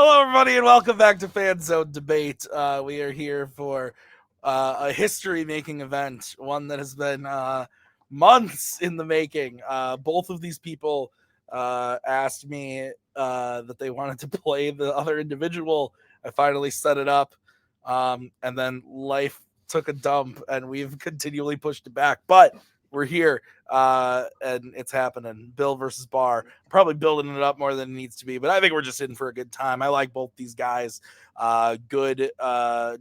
Hello, everybody, and welcome back to Fanzone Debate. We are here for a history-making event, one that has been months in the making. Both of these people asked me that they wanted to play the other individual. I finally set it up, and then life took a dump, and we've continually pushed it back. But we're here, and it's happening. Bill versus Barr. Probably building it up more than it needs to be, but I think we're just in for a good time. I like both these guys. Good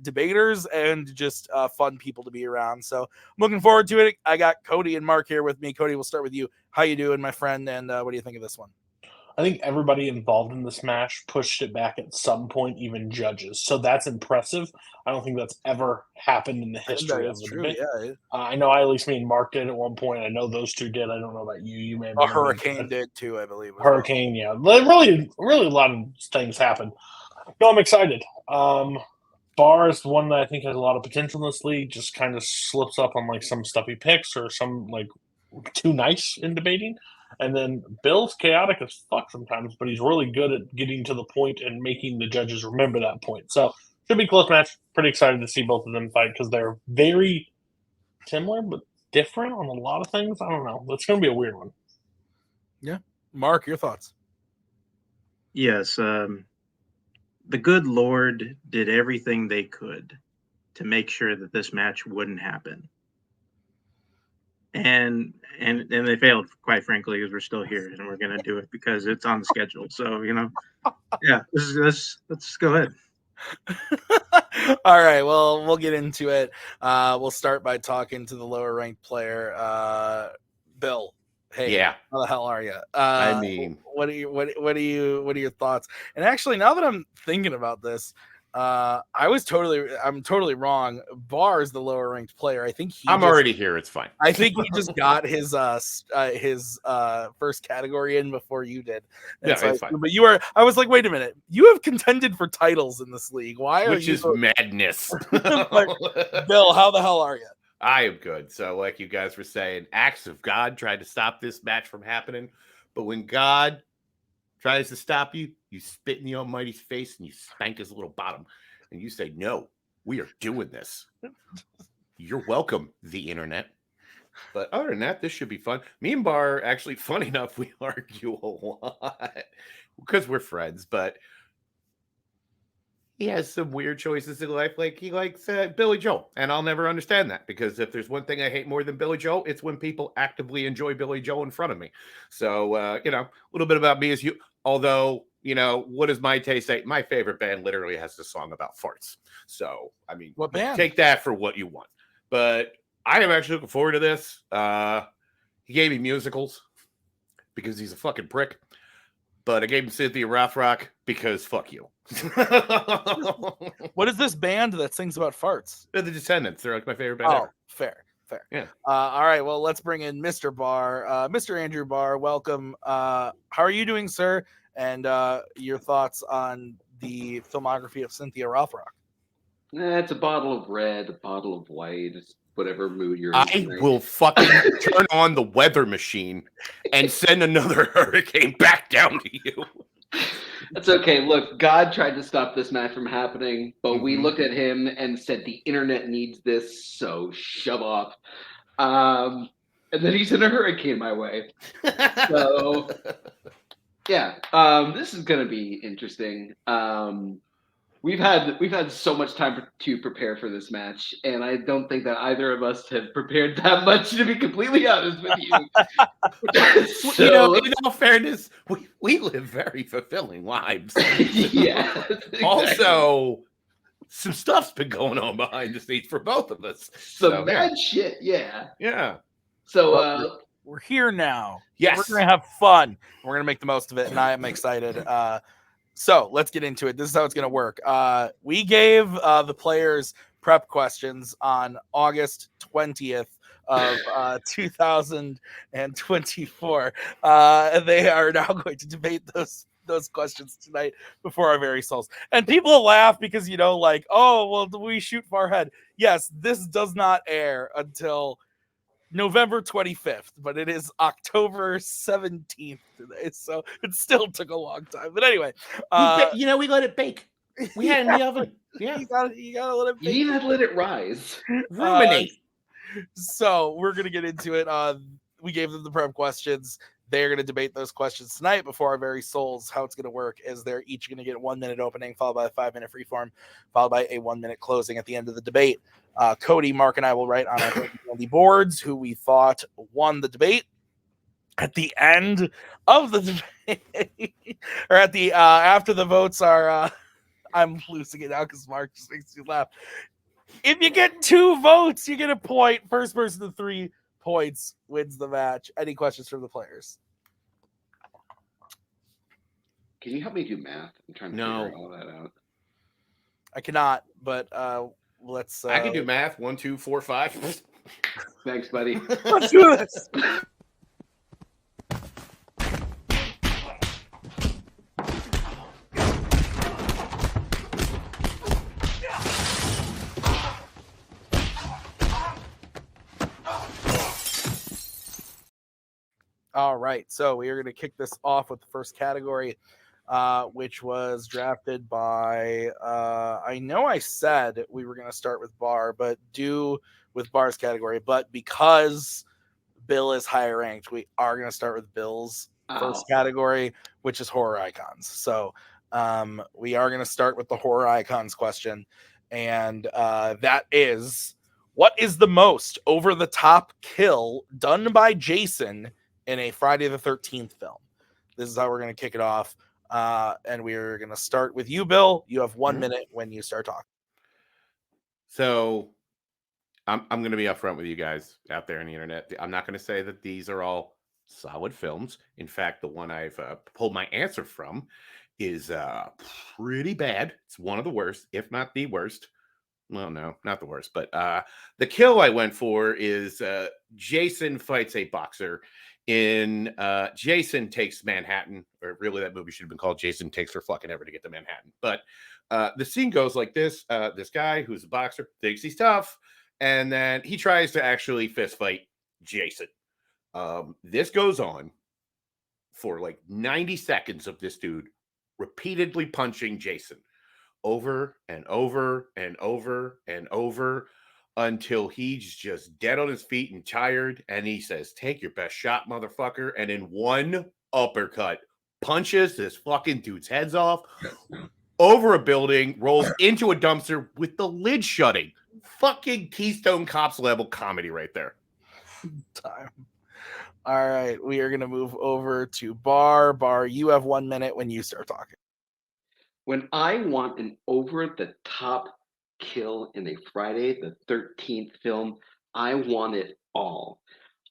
debaters and just fun people to be around. So I'm looking forward to it. I got Cody and Mark here with me. Cody, we'll start with you. How you doing, my friend? And what do you think of this one? I think everybody involved in this match pushed it back at some point, even judges. So that's impressive. I don't think that's ever happened in the history of the debate. Yeah. I know at least me and Mark did at one point. I know those two did. I don't know about you. You may have a hurricane did too, I believe. Hurricane, yeah. Really a lot of things happen. No, I'm excited. Barr is one that I think has a lot of potential in this league. Just kind of slips up on like some stuff he picks or some like too nice in debating. And then Bill's chaotic as fuck sometimes, but he's really good at getting to the point and making the judges remember that point. So should be a close match. Pretty excited to see both of them fight because they're very similar but different on a lot of things. I don't know. It's going to be a weird one. Yeah. Mark, your thoughts? Yes. The good Lord did everything they could to make sure that this match wouldn't happen. And they failed, quite frankly, because we're still here and we're going to do it because it's on the schedule. So, yeah, let's go ahead. All right, well, we'll get into it. We'll start by talking to the lower ranked player, Bill. Hey, yeah, how the hell are you? I mean, what are your thoughts? And actually, now that I'm thinking about this, I'm totally wrong. Barr is the lower ranked player. I think I'm already here. It's fine. I think he just got his first category in before you did. Yeah, it's fine. But I was like, wait a minute, you have contended for titles in this league. Why are Which you? Is madness. Bill, how the hell are you? I am good. So, like you guys were saying, acts of God tried to stop this match from happening, but when God tries to stop you, you spit in the Almighty's face and you spank his little bottom and you say, no, we are doing this. You're welcome, the internet. But other than that, this should be fun. Me and Barr, actually, funny enough, we argue a lot because we're friends, but he has some weird choices in life. Like he likes Billy Joel, and I'll never understand that because if there's one thing I hate more than Billy Joel, it's when people actively enjoy Billy Joel in front of me. So, a little bit about me is you. Although, what does my taste say? My favorite band literally has a song about farts. So, I mean, what band? Take that for what you want. But I am actually looking forward to this. He gave me musicals because he's a fucking prick. But I gave him Cynthia Rothrock because fuck you. What is this band that sings about farts? They're the Descendants. They're like my favorite band ever. Fair. Yeah. All right. Well, let's bring in Mr. Barr. Mr. Andrew Barr, welcome. How are you doing, sir? And your thoughts on the filmography of Cynthia Rothrock? It's a bottle of red, a bottle of white, whatever mood you're in. I will fucking turn on the weather machine and send another hurricane back down to you. That's okay. Look, God tried to stop this match from happening, but we looked at him and said the internet needs this, so shove off. And then he sent a hurricane my way. So, yeah, this is going to be interesting. We've had so much time to prepare for this match, and I don't think that either of us have prepared that much, to be completely honest with you. So, in all fairness, we live very fulfilling lives. Yeah. Exactly. Also, some stuff's been going on behind the scenes for both of us. Some bad shit, yeah. Yeah. So we're here now. Yes. We're gonna have fun. We're gonna make the most of it, and I am excited. So let's get into it. This is how it's going to work. We gave the players prep questions on August 20th of 2024. They are now going to debate those questions tonight before our very souls. And people laugh because, oh, well, we shoot far ahead. Yes, this does not air until November 25th, but it is October 17th today, so it still took a long time. But anyway, we let it bake. We had it in the oven. Yeah, you gotta let it You bake. even had to let it rise. ruminate. So we're gonna get into it. We gave them the prep questions. They're going to debate those questions tonight before our very souls. How it's going to work is they're each going to get 1 minute opening, followed by a 5 minute freeform, followed by a 1 minute closing at the end of the debate. Cody, Mark, and I will write on our boards who we thought won the debate. At the end of the debate, or at the after the votes are, I'm losing it now because Mark just makes me laugh. If you get 2 votes, you get a point. First person to 3 points wins the match. Any questions from the players? Can you help me do math? I'm trying to figure all that out. I cannot, but let's. I can do math. 1, 2, 4, 5. Thanks, buddy. Let's do this. All right, so we are going to kick this off with the first category, which was drafted by, I know I said we were going to start with Barr, but with Barr's category. But because Bill is higher ranked, we are going to start with Bill's first category, which is horror icons. So we are going to start with the horror icons question. And that is, what is the most over-the-top kill done by Jason in a Friday the 13th film? This is how we're going to kick it off. And we're going to start with you, Bill. You have 1 minute when you start talking. So I'm going to be upfront with you guys out there on the internet. I'm not going to say that these are all solid films. In fact, the one I've pulled my answer from is pretty bad. It's one of the worst, if not the worst. Well, no, not the worst. But the kill I went for is Jason fights a boxer in Jason Takes Manhattan, or really that movie should have been called Jason Takes for fucking ever to get to Manhattan. But the scene goes like this. This guy who's a boxer thinks he's tough, and then he tries to actually fist fight Jason. This goes on for like 90 seconds of this dude repeatedly punching Jason over and over and over and over until he's just dead on his feet and tired. And he says, "Take your best shot, motherfucker." And in one uppercut, punches this fucking dude's heads off over a building, rolls into a dumpster with the lid shutting. Fucking Keystone Cops level comedy right there. Time. All right, we are going to move over to Barr. Barr, you have 1 minute when you start talking. When I want an over-the-top kill in a Friday the 13th film, I want it all.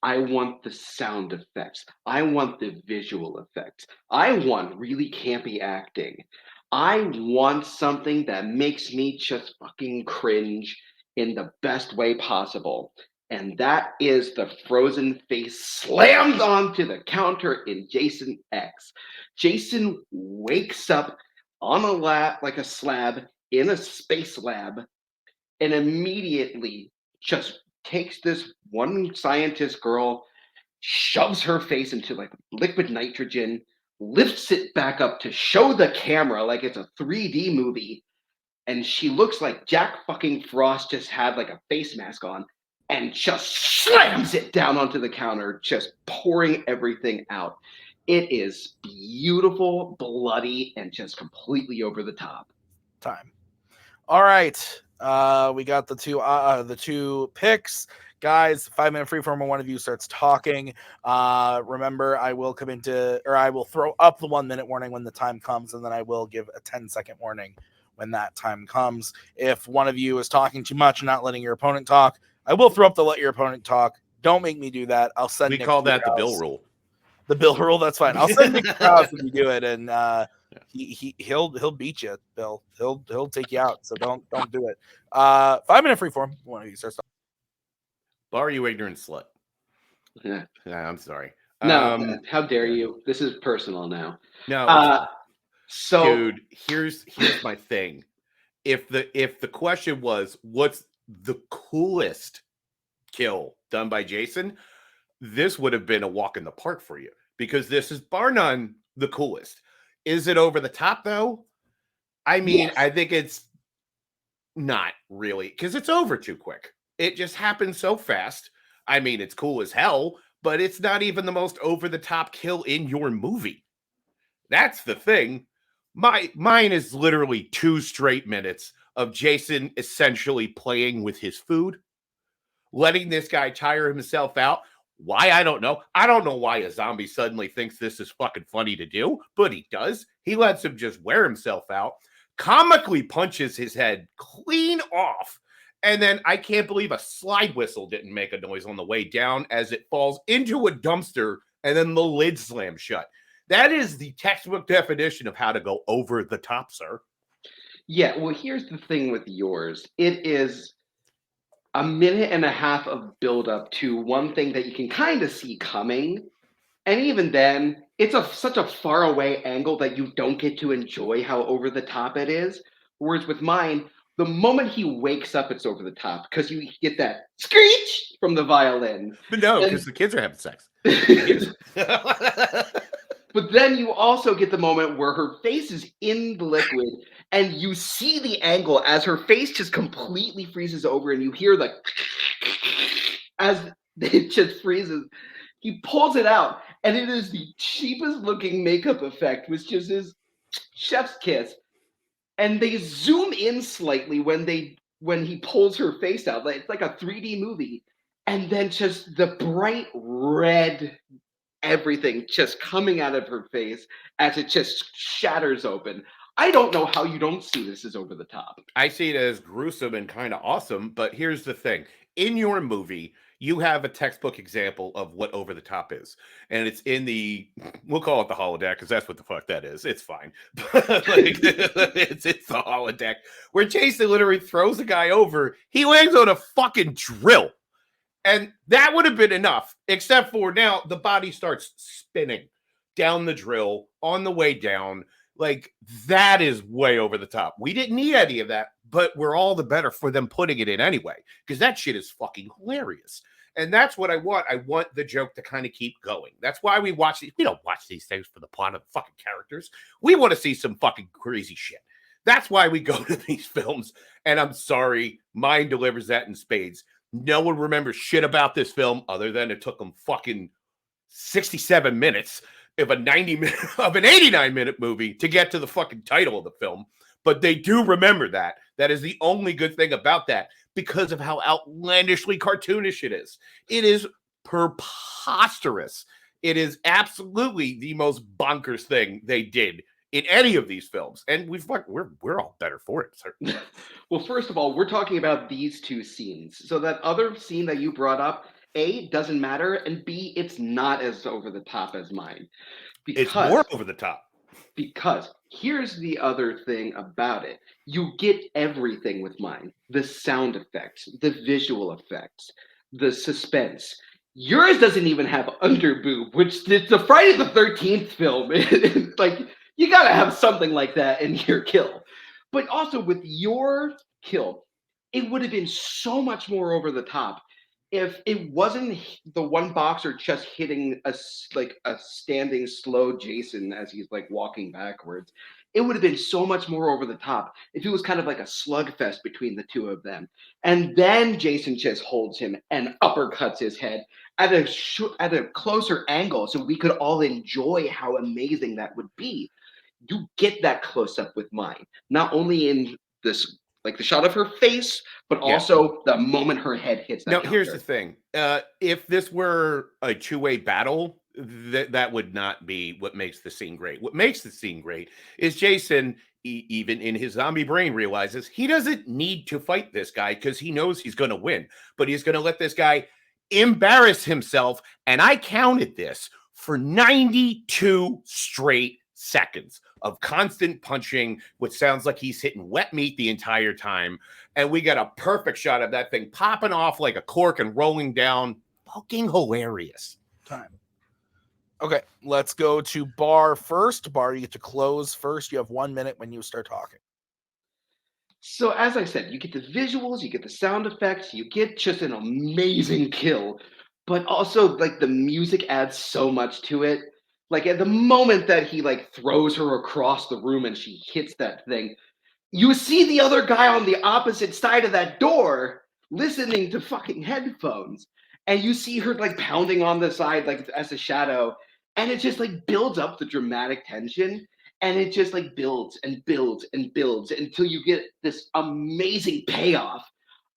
I want the sound effects. I want the visual effects. I want really campy acting. I want something that makes me just fucking cringe in the best way possible. And that is the frozen face slammed onto the counter in Jason X. Jason wakes up on a lab, like a slab in a space lab, and immediately just takes this one scientist girl, shoves her face into like liquid nitrogen, lifts it back up to show the camera like it's a 3D movie, and she looks like Jack fucking Frost just had like a face mask on, and just slams it down onto the counter, just pouring everything out. It is beautiful, bloody, and just completely over the top. Time. All right. We got the two picks. Guys, 5 minute freeform when one of you starts talking. Remember, I will throw up the 1 minute warning when the time comes, and then I will give a 10-second warning when that time comes. If one of you is talking too much and not letting your opponent talk, I will throw up the let your opponent talk. Don't make me do that. I'll send. We Nick call to your that the Bill house. rule. The Bill rule. That's fine. I'll send Nick to your house if you do it, and he'll beat you, Bill. He'll take you out. So don't do it. 5 minute freeform. One of you starts talking. Barr, you ignorant slut. Yeah. I'm sorry. No, how dare you? This is personal now. No. So, dude, here's my thing. If the question was, what's the coolest kill done by Jason, this would have been a walk in the park for you because this is bar none the coolest. Is it over the top though? I mean, Yes. I think it's not really because it's over too quick. It just happens so fast. I mean, it's cool as hell, but it's not even the most over the top kill in your movie. That's the thing. Mine is literally 2 straight minutes of Jason essentially playing with his food, letting this guy tire himself out. Why? I don't know. I don't know why a zombie suddenly thinks this is fucking funny to do, but he does. He lets him just wear himself out, comically punches his head clean off, and then I can't believe a slide whistle didn't make a noise on the way down as it falls into a dumpster and then the lid slams shut. That is the textbook definition of how to go over the top, sir. Yeah, well, here's the thing with yours. It is a minute and a half of build up to one thing that you can kind of see coming. And even then, it's such a far away angle that you don't get to enjoy how over the top it is. Whereas with mine, the moment he wakes up, it's over the top because you get that screech from the violin. But no, And- because the kids are having sex. But then you also get the moment where her face is in the liquid and you see the angle as her face just completely freezes over and you hear the as it just freezes. He pulls it out and it is the cheapest looking makeup effect, which just is chef's kiss. And they zoom in slightly when he pulls her face out. It's like a 3D movie. And then just the bright red everything just coming out of her face as it just shatters open. I don't know how you don't see this as over the top. I see it as gruesome and kind of awesome, but here's the thing. In your movie, you have a textbook example of what over the top is. And it's in we'll call it the holodeck because that's what the fuck that is. It's fine. It's the holodeck where Jason literally throws a guy over. He lands on a fucking drill. And that would have been enough, except for now the body starts spinning down the drill on the way down. Like, that is way over the top. We didn't need any of that, but we're all the better for them putting it in anyway, because that shit is fucking hilarious. And that's what I want. I want the joke to kind of keep going. That's why we watch these. We don't watch these things for the plot of the fucking characters. We want to see some fucking crazy shit. That's why we go to these films. And I'm sorry, mine delivers that in spades. No one remembers shit about this film other than it took them fucking 67 minutes of an 89-minute movie to get to the fucking title of the film. But they do remember that. That is the only good thing about that because of how outlandishly cartoonish it is. It is preposterous. It is absolutely the most bonkers thing they did in any of these films, and we're all better for it, sir. Well, first of all, we're talking about these two scenes. So that other scene that you brought up, A, doesn't matter, and B, it's not as over the top as mine. It's more over the top. Because here's the other thing about it. You get everything with mine. The sound effects, the visual effects, the suspense. Yours doesn't even have underboob, which it's a Friday the 13th film. Like, you gotta have something like that in your kill. But also with your kill, it would have been so much more over the top if it wasn't the one boxer just hitting a standing slow Jason as he's like walking backwards. It would have been so much more over the top if it was kind of like a slugfest between the two of them. And then Jason just holds him and uppercuts his head at a closer angle so we could all enjoy how amazing that would be. You get that close up with mine, not only in this, like the shot of her face, but also the moment her head hits that. Now, here's the thing. If this were a two-way battle, that would not be what makes the scene great. What makes the scene great is Jason, even in his zombie brain, realizes he doesn't need to fight this guy because he knows he's going to win, but he's going to let this guy embarrass himself. And I counted this for 92 straight seconds of constant punching, which sounds like he's hitting wet meat the entire time. And we got a perfect shot of that thing popping off like a cork and rolling down. Fucking hilarious. Time. Okay, let's go to Barr first. Barr, you get to close first. You have 1 minute when you start talking. So as I said, you get the visuals, you get the sound effects, you get just an amazing kill, but also like the music adds so much to it. Like at the moment that he like throws her across the room and she hits that thing, you see the other guy on the opposite side of that door listening to fucking headphones, and you see her like pounding on the side like as a shadow, and it just like builds up the dramatic tension, and it just like builds and builds and builds until you get this amazing payoff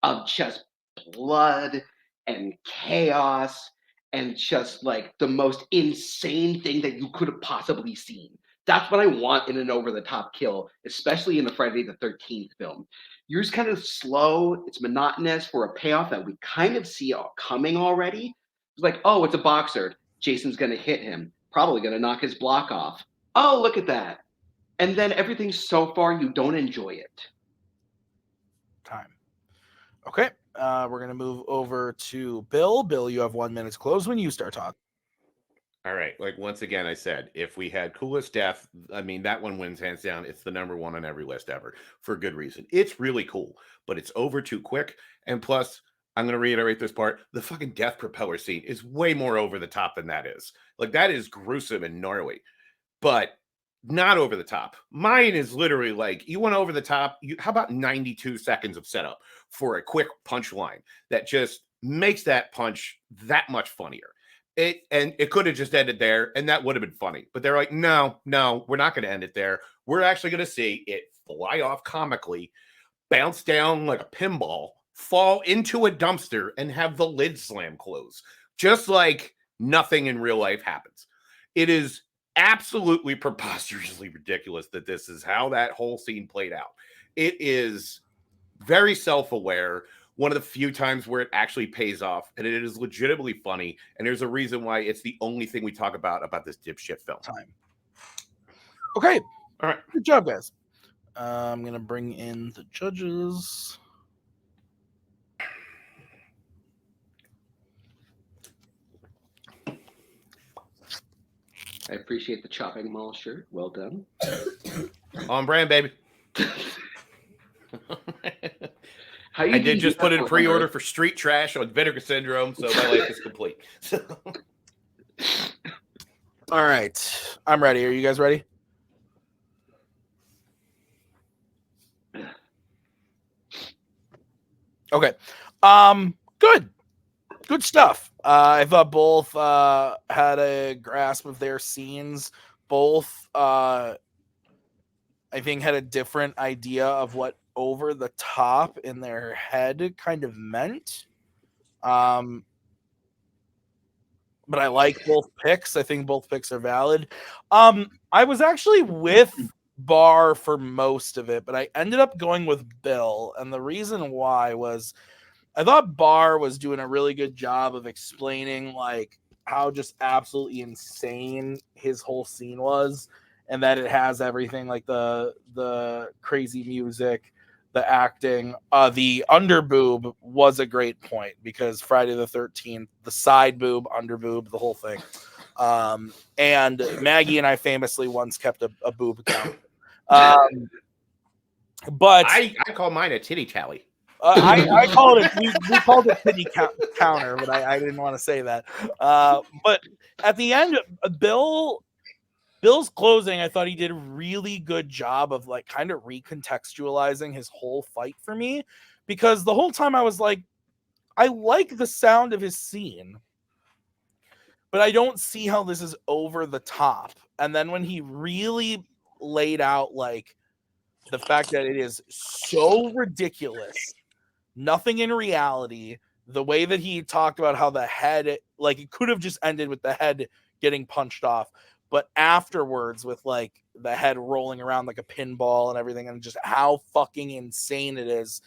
of just blood and chaos and just like the most insane thing that you could have possibly seen. That's what I want in an over-the-top kill, especially in a Friday the 13th film. You're just kind of slow, it's monotonous for a payoff that we kind of see coming already. It's like, oh, it's a boxer. Jason's going to hit him, probably going to knock his block off. Oh, look at that. And then everything so far, you don't enjoy it. Time. Okay. We're going to move over to Bill. Bill, you have 1 minute to close when you start talking. All right. Like, once again, I said, if we had coolest death, I mean, that one wins hands down. It's the number one on every list ever for good reason. It's really cool, but it's over too quick. And plus, I'm going to reiterate this part. The fucking death propeller scene is way more over the top than that is. Like, that is gruesome and gnarly, but not over the top. Mine is literally like, you went over the top. How about 92 seconds of setup for a quick punchline that just makes that punch that much funnier? It could have just ended there, and that would have been funny. But they're like, no, we're not going to end it there. We're actually going to see it fly off comically, bounce down like a pinball, fall into a dumpster, and have the lid slam close. Just like nothing in real life happens. It is absolutely preposterously ridiculous that this is how that whole scene played out. It is very self-aware. One of the few times where it actually pays off, and it is legitimately funny. And there's a reason why it's the only thing we talk about this dipshit film. Time. Okay. All right. Good job, guys. I'm going to bring in the judges. I appreciate the chopping mall shirt. Well done. On brand, baby. I did just put in pre-order for Street Trash on Vinegar Syndrome, so my life is complete. All right. I'm ready. Are you guys ready? Okay. Good stuff. I thought both had a grasp of their scenes. Both, I think, had a different idea of what over the top in their head kind of meant. But I like both picks. I think both picks are valid. I was actually with Barr for most of it, but I ended up going with Bill. And the reason why was I thought Barr was doing a really good job of explaining like how just absolutely insane his whole scene was, and that it has everything like the crazy music, the acting, the under boob was a great point because Friday the 13th, the side boob, under boob, the whole thing. And Maggie and I famously once kept a boob count. But I call mine a titty tally. I called it. We called it titty counter, but I didn't want to say that. But at the end, Bill's closing, I thought he did a really good job of like kind of recontextualizing his whole fight for me, because the whole time I was like, I like the sound of his scene, but I don't see how this is over the top. And then when he really laid out like the fact that it is so ridiculous, nothing in reality, the way that he talked about how the head, like it could have just ended with the head getting punched off, but afterwards with like the head rolling around like a pinball and everything, and just how fucking insane it is.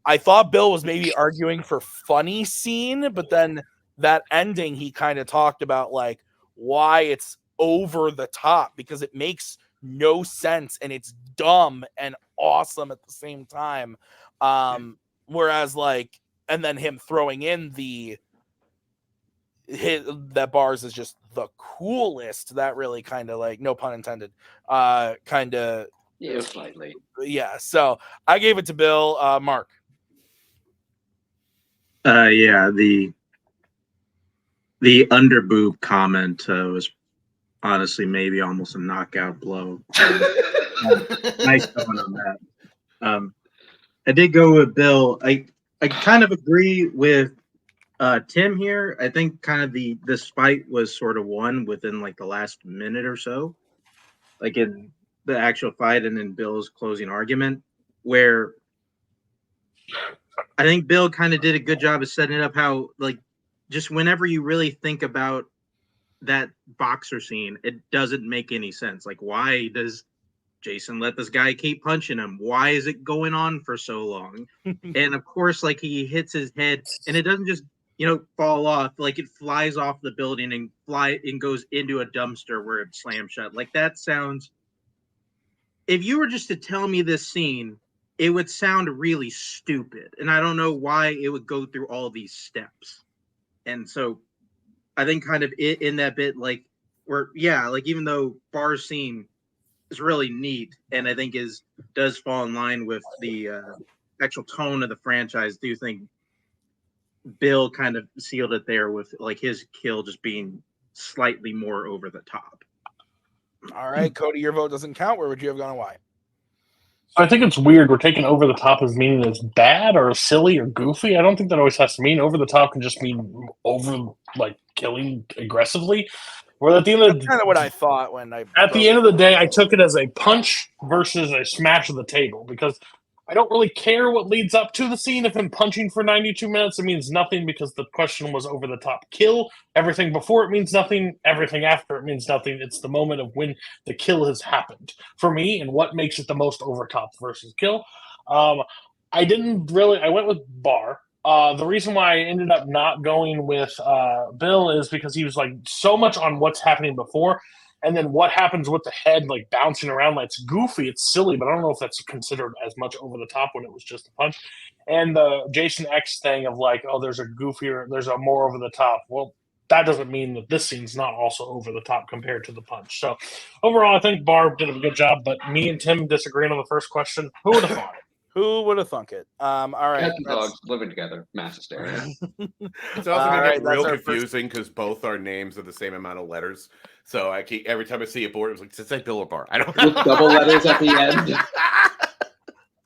I thought Bill was maybe arguing for funny scene, but then that ending, he kind of talked about like why it's over the top, because it makes no sense and it's dumb and awesome at the same time. Whereas like, and then him throwing in that Bars is just the coolest. That really kind of like, no pun intended, kind of Yeah, slightly. Yeah, so I gave it to Bill. Mark. Yeah, the underboob comment was honestly maybe almost a knockout blow. Nice going on that. I did go with Bill. I kind of agree with Tim here. I think kind of this fight was sort of won within like the last minute or so, like in the actual fight and in Bill's closing argument, where I think Bill kind of did a good job of setting it up how, like, just whenever you really think about that boxer scene, it doesn't make any sense. Like, why does Jason let this guy keep punching him? Why is it going on for so long? And of course, like, he hits his head and it doesn't just, fall off. Like, it flies off the building and goes into a dumpster where it slams shut. Like, that sounds, if you were just to tell me this scene, it would sound really stupid. And I don't know why it would go through all these steps. And so I think kind of in that bit, like, where, yeah, like, even though Barr's scene is really neat and I think does fall in line with the actual tone of the franchise, do you think Bill kind of sealed it there with, like, his kill just being slightly more over the top? All right, Cody, your vote doesn't count. Where would you have gone and why? I think it's weird. We're taking over the top as meaning it's bad or silly or goofy. I don't think that always has to mean over the top. Can just mean over, like, killing aggressively. Or at the end of That's kind of what I thought when I. At the end of the day, I took it as a punch versus a smash of the table because I don't really care what leads up to the scene. If I'm punching for 92 minutes, it means nothing because the question was over the top kill. Everything before it means nothing. Everything after it means nothing. It's the moment of when the kill has happened for me and what makes it the most over top versus kill. I went with Barr. The reason why I ended up not going with Bill is because he was like so much on what's happening before. And then what happens with the head, like, bouncing around, like, it's goofy, it's silly, but I don't know if that's considered as much over the top when it was just a punch. And the Jason X thing of, like, oh, there's a more over the top. Well, that doesn't mean that this scene's not also over the top compared to the punch. So overall, I think Barb did a good job, but me and Tim disagreeing on the first question. Who would have thought it? Who would have thunk it? All right. Cats and dogs living together, mass hysteria. It's also going to get real that's confusing because both our names are the same amount of letters. So every time I see a board, it's like, does it say Bill or Barr? I don't know. With double letters at the end.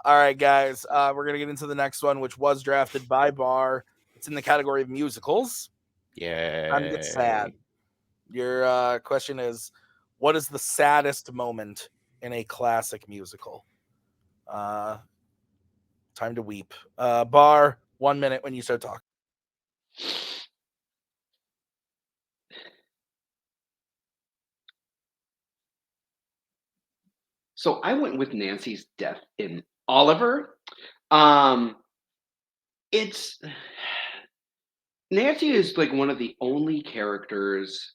All right, guys. We're going to get into the next one, which was drafted by Barr. It's in the category of musicals. Yeah. Time to get sad. Your question is, what is the saddest moment in a classic musical? Time to weep. Barr, 1 minute when you start talking. So I went with Nancy's death in Oliver. It's Nancy is like one of the only characters,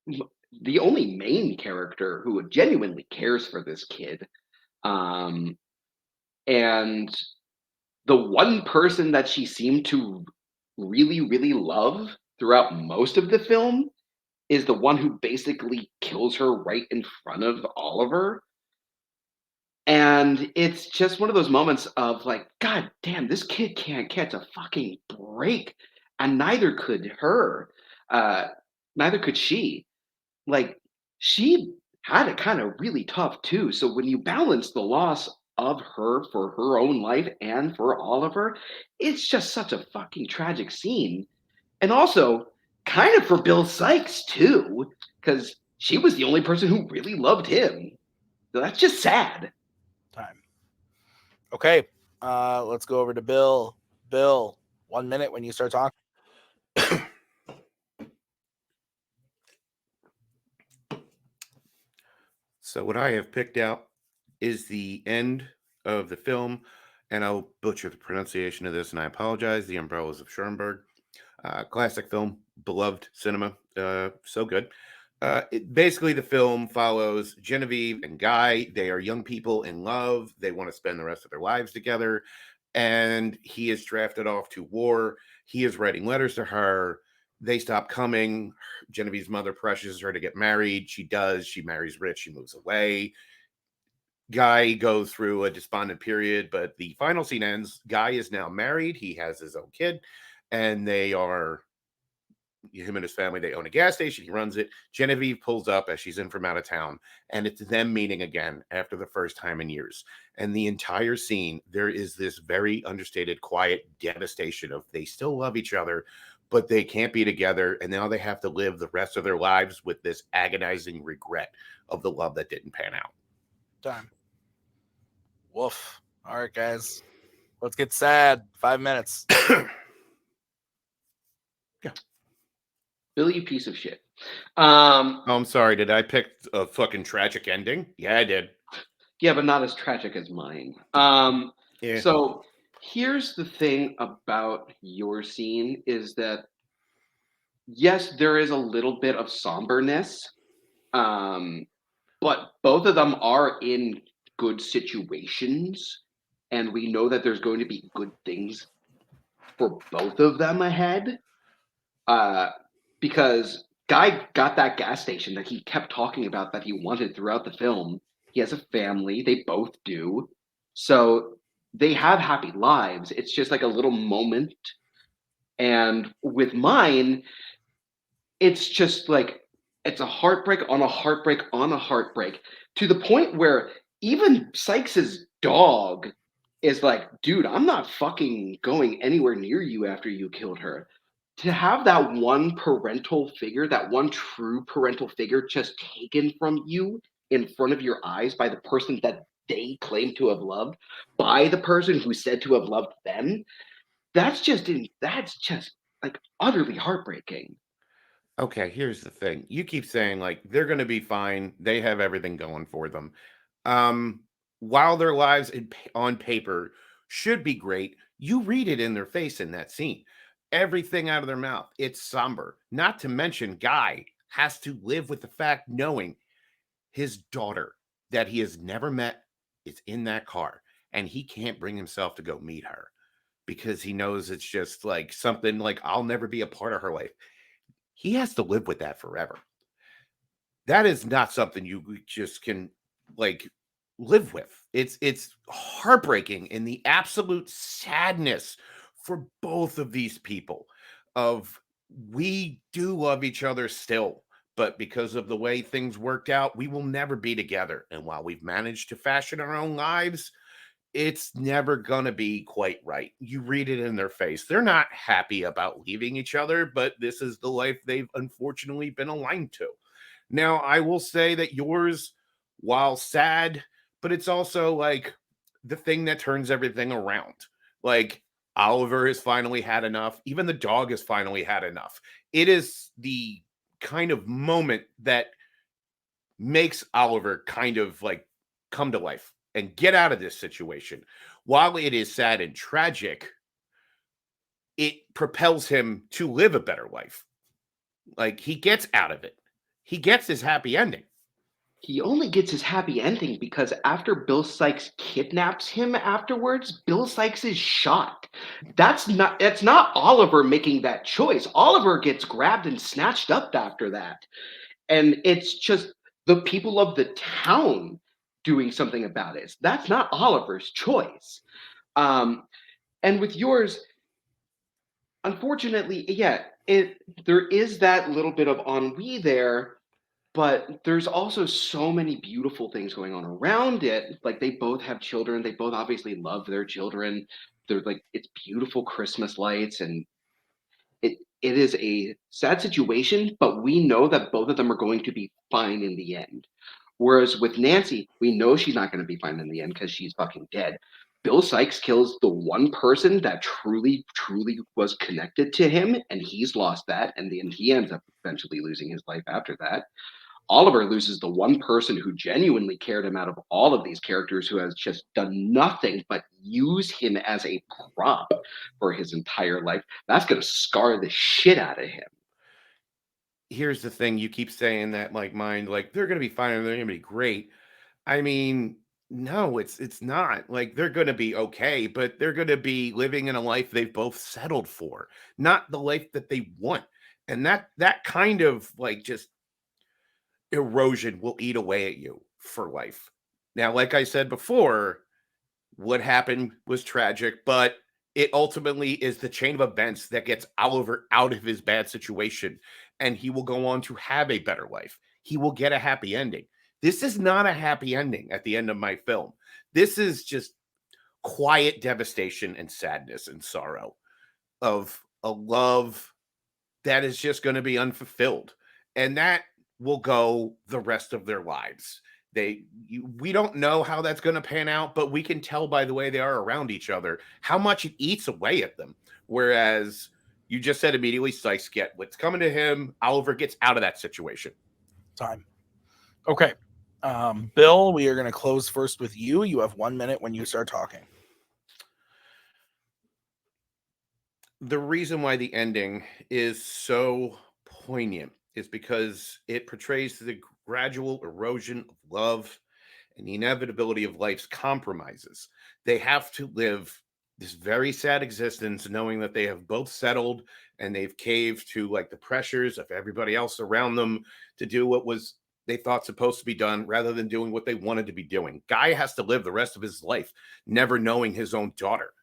the only main character who genuinely cares for this kid. And the one person that she seemed to really, really love throughout most of the film is the one who basically kills her right in front of Oliver. And it's just one of those moments of, like, God damn, this kid can't catch a fucking break. And neither could her. Neither could she. Like, she had it kind of really tough too. So when you balance the loss of her for her own life and for Oliver, it's just such a fucking tragic scene. And also kind of for Bill Sykes too, because she was the only person who really loved him. So that's just sad. Time. Okay. Let's go over to Bill. Bill, 1 minute when you start talking. So what I have picked out is the end of the film, and I'll butcher the pronunciation of this, and I apologize. The Umbrellas of Schoenberg. Classic film, beloved cinema, so good. Basically, the film follows Genevieve and Guy. They are young people in love. They want to spend the rest of their lives together, and he is drafted off to war. He is writing letters to her. They stop coming. Genevieve's mother pressures her to get married. She does. She marries rich. She moves away. Guy goes through a despondent period, but the final scene ends. Guy is now married. He has his own kid, and they are, him and his family, they own a gas station. He runs it. Genevieve pulls up as she's in from out of town, and it's them meeting again after the first time in years. And the entire scene, there is this very understated, quiet devastation of they still love each other, but they can't be together. And now they have to live the rest of their lives with this agonizing regret of the love that didn't pan out. Time. Woof. All right, guys. Let's get sad. 5 minutes. Billy, you piece of shit. Oh, I'm sorry. Did I pick a fucking tragic ending? Yeah, I did. Yeah, but not as tragic as mine. Yeah. So here's the thing about your scene is that, yes, there is a little bit of somberness, but both of them are in good situations, and we know that there's going to be good things for both of them ahead. Because Guy got that gas station that he kept talking about that he wanted throughout the film. He has a family. They both do. So they have happy lives. It's just like a little moment. And with mine, it's just like, it's a heartbreak on a heartbreak on a heartbreak, to the point where even Sykes's dog is like, dude, I'm not fucking going anywhere near you after you killed her. To have that one parental figure, that one true parental figure just taken from you in front of your eyes by the person that they claim to have loved, by the person who said to have loved them, that's just like utterly heartbreaking. Okay, here's the thing. You keep saying like they're going to be fine. They have everything going for them. While their lives on paper should be great, you read it in their face in that scene. Everything out of their mouth, it's somber. Not to mention, Guy has to live with the fact knowing his daughter that he has never met is in that car, and he can't bring himself to go meet her because he knows it's just like something like I'll never be a part of her life. He has to live with that forever. That is not something you just can like live with. It's heartbreaking in the absolute sadness for both of these people of we do love each other still, but because of the way things worked out, we will never be together. And while we've managed to fashion our own lives, it's never going to be quite right. You read it in their face. They're not happy about leaving each other, but this is the life they've unfortunately been aligned to. Now, I will say that yours, while sad, but it's also like the thing that turns everything around. Like Oliver has finally had enough. Even the dog has finally had enough. It is the kind of moment that makes Oliver kind of like come to life and get out of this situation. While it is sad and tragic, it propels him to live a better life. Like he gets out of it. He gets his happy ending. He only gets his happy ending because after Bill Sikes kidnaps him afterwards, Bill Sikes is shot. That's not Oliver making that choice. Oliver gets grabbed and snatched up after that. And it's just the people of the town doing something about it. That's not Oliver's choice. And with yours, unfortunately, yeah, there is that little bit of ennui there, but there's also so many beautiful things going on around it. Like they both have children. They both obviously love their children. They're like, it's beautiful Christmas lights, and it is a sad situation, but we know that both of them are going to be fine in the end. Whereas with Nancy, we know she's not going to be fine in the end because she's fucking dead. Bill Sikes kills the one person that truly, truly was connected to him, and he's lost that, and then he ends up eventually losing his life after that. Oliver loses the one person who genuinely cared him out of all of these characters, who has just done nothing but use him as a prop for his entire life. That's going to scar the shit out of him. Here's the thing. You keep saying that like mine, like they're going to be fine and they're going to be great. I mean, no, it's not. Like they're going to be okay, but they're going to be living in a life they've both settled for, not the life that they want. And that kind of like just erosion will eat away at you for life. Now, like I said before, what happened was tragic, but it ultimately is the chain of events that gets Oliver out of his bad situation, and he will go on to have a better life. He will get a happy ending. This is not a happy ending at the end of my film. This is just quiet devastation and sadness and sorrow of a love that is just going to be unfulfilled. And that will go the rest of their lives. We don't know how that's going to pan out, but we can tell by the way they are around each other how much it eats away at them. Whereas you just said immediately, Sykes get what's coming to him. Oliver gets out of that situation. Time. Okay. Bill, we are going to close first with you. You have 1 minute when you start talking. The reason why the ending is so poignant is because it portrays the gradual erosion of love and the inevitability of life's compromises. They have to live this very sad existence knowing that they have both settled and they've caved to like the pressures of everybody else around them to do what was they thought supposed to be done rather than doing what they wanted to be doing. Guy has to live the rest of his life never knowing his own daughter.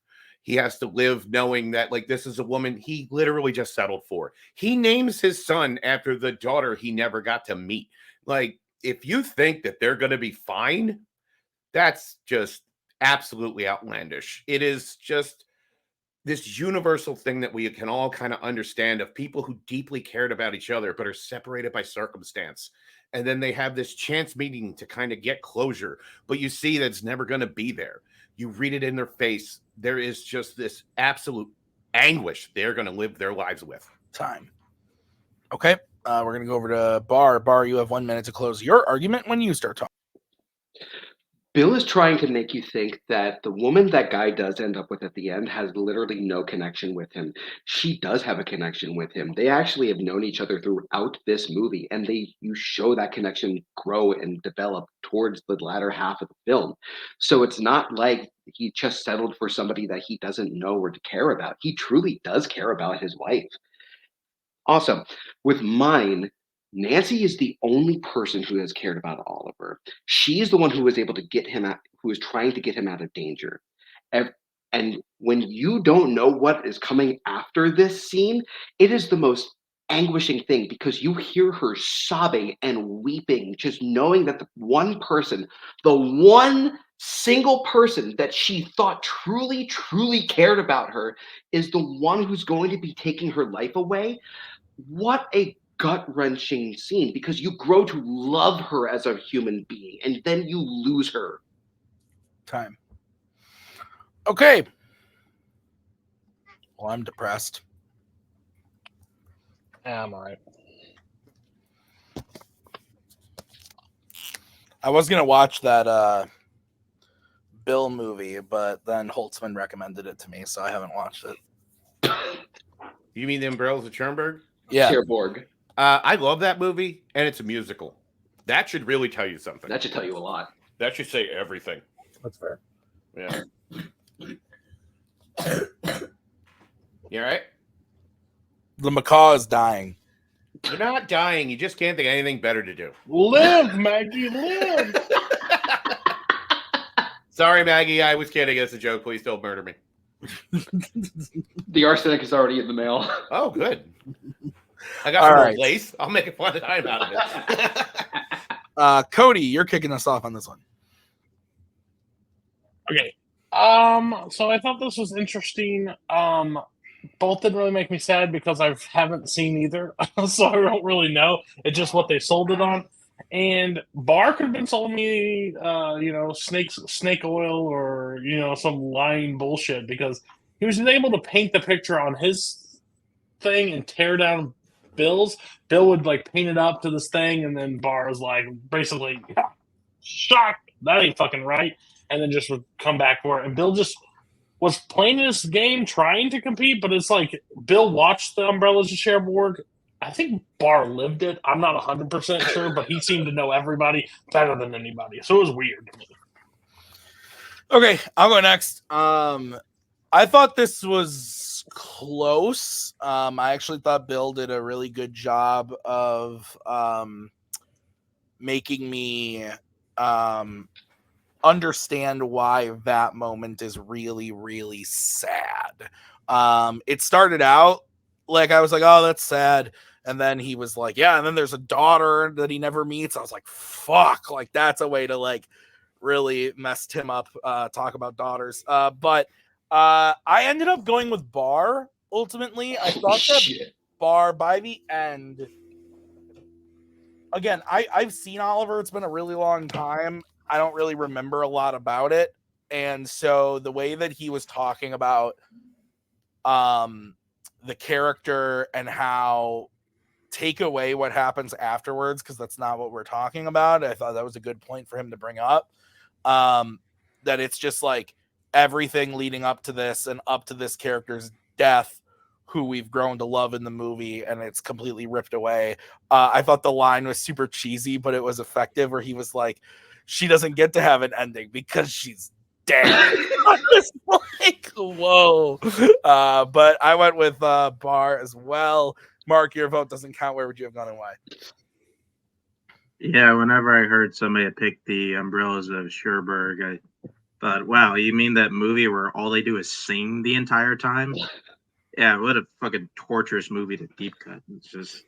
He has to live knowing that, like, this is a woman he literally just settled for. He names his son after the daughter he never got to meet. Like, if you think that they're going to be fine, that's just absolutely outlandish. It is just this universal thing that we can all kind of understand of people who deeply cared about each other but are separated by circumstance. And then they have this chance meeting to kind of get closure, but you see that's never going to be there. You read it in their face. There is just this absolute anguish they're going to live their lives with. Time. Okay. We're going to go over to Barr. Barr, you have 1 minute to close your argument when you start talking. Bill is trying to make you think that the woman that Guy does end up with at the end has literally no connection with him. She does have a connection with him. They actually have known each other throughout this movie, and you show that connection grow and develop towards the latter half of the film. So it's not like he just settled for somebody that he doesn't know or to care about. He truly does care about his wife. Also, with mine, Nancy is the only person who has cared about Oliver. She is the one who was able to get him out, who is trying to get him out of danger. And when you don't know what is coming after this scene, it is the most anguishing thing because you hear her sobbing and weeping, just knowing that the one person, the one single person that she thought truly, truly cared about her is the one who's going to be taking her life away. What a gut-wrenching scene because you grow to love her as a human being and then you lose her. Time. Okay. Well, I'm depressed. Yeah, I'm all right. I was going to watch that Bill movie, but then Holtzman recommended it to me, so I haven't watched it. You mean The Umbrellas of Cherbourg? Yeah. Cherbourg. I love that movie, and it's a musical. That should really tell you something. That should tell you a lot. That should say everything. That's fair. Yeah. You all right? The macaw is dying. You're not dying. You just can't think of anything better to do. Live, Maggie, live. Sorry, Maggie. I was kidding. It's a joke. Please don't murder me. The arsenic is already in the mail. Oh, good. I got All some more right. lace. I'll make a fun time out of it. Cody, you're kicking us off on this one. Okay. So I thought this was interesting. Both didn't really make me sad because I haven't seen either, so I don't really know. It's just what they sold it on. And Barr could have been sold me, snake oil or some lying bullshit because he was able to paint the picture on his thing and tear down Bill's. Bill would like paint it up to this thing, and then Barr was like basically, shocked that ain't fucking right, and then just would come back for it. And Bill just was playing this game, trying to compete, but it's like Bill watched the Umbrellas of Cherbourg. I think Barr lived it. I'm not 100% sure, but he seemed to know everybody better than anybody. So it was weird to me. Okay, I'll go next. I thought this was close. I actually thought Bill did a really good job of making me understand why that moment is really, really sad. It started out like I was like, oh, that's sad. And then he was like, yeah, and then there's a daughter that he never meets. I was like, fuck, like that's a way to like really messed him up, talk about daughters. But I ended up going with Barr ultimately. I thought that Shit. Barr by the end. Again, I've seen Oliver. It's been a really long time. I don't really remember a lot about it. And so the way that he was talking about the character and how take away what happens afterwards, because that's not what we're talking about. I thought that was a good point for him to bring up. That it's just like everything leading up to this and up to this character's death, who we've grown to love in the movie, and it's completely ripped away. I thought the line was super cheesy, but it was effective, where he was like, she doesn't get to have an ending because she's dead. I was like, whoa. But I went with Barr as well. Mark, your vote doesn't count. Where would you have gone and why? Yeah, whenever I heard somebody had picked the Umbrellas of Cherbourg, I thought, wow, you mean that movie where all they do is sing the entire time? Yeah, what a fucking torturous movie to deep cut. It's just,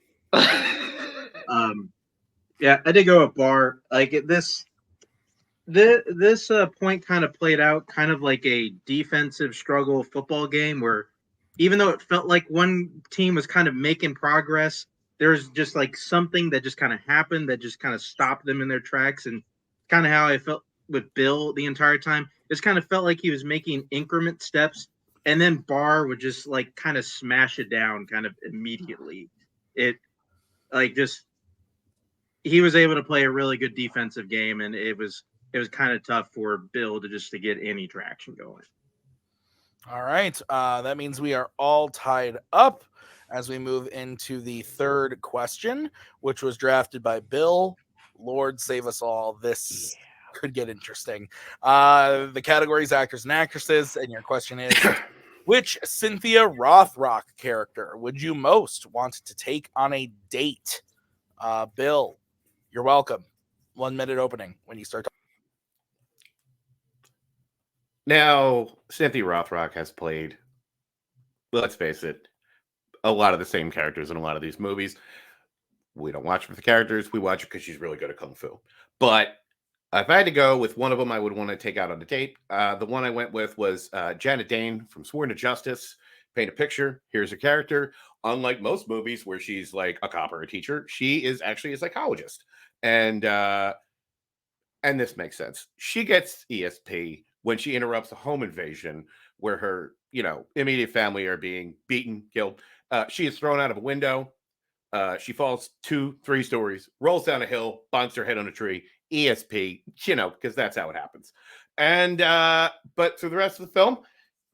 yeah, I did go with Barr. Like this point kind of played out kind of like a defensive struggle football game, where even though it felt like one team was kind of making progress, there's just like something that just kind of happened that just kind of stopped them in their tracks. And kind of how I felt with Bill the entire time. Just kind of felt like he was making increment steps, and then Barr would just like kind of smash it down kind of immediately. It like just he was able to play a really good defensive game, and it was kind of tough for Bill to get any traction going. All right. That means we are all tied up as we move into the third question, which was drafted by Bill. Lord save us all. This could get interesting. The category is actors and actresses, and your question is, which Cynthia Rothrock character would you most want to take on a date? Bill, you're welcome. 1 minute opening when you start talking. Now, Cynthia Rothrock has played, let's face it, a lot of the same characters in a lot of these movies. We don't watch her for the characters. We watch her because she's really good at Kung Fu. But if I had to go with one of them I would want to take out on a date, the one I went with was Janet Dane from Sworn to Justice. Paint a picture. Here's her character. Unlike most movies where she's like a cop or a teacher, she is actually a psychologist. And this makes sense. She gets ESP when she interrupts a home invasion where her, immediate family are being beaten, killed. She is thrown out of a window. She falls 2-3 stories, rolls down a hill, bonks her head on a tree. ESP, because that's how it happens. And but through the rest of the film,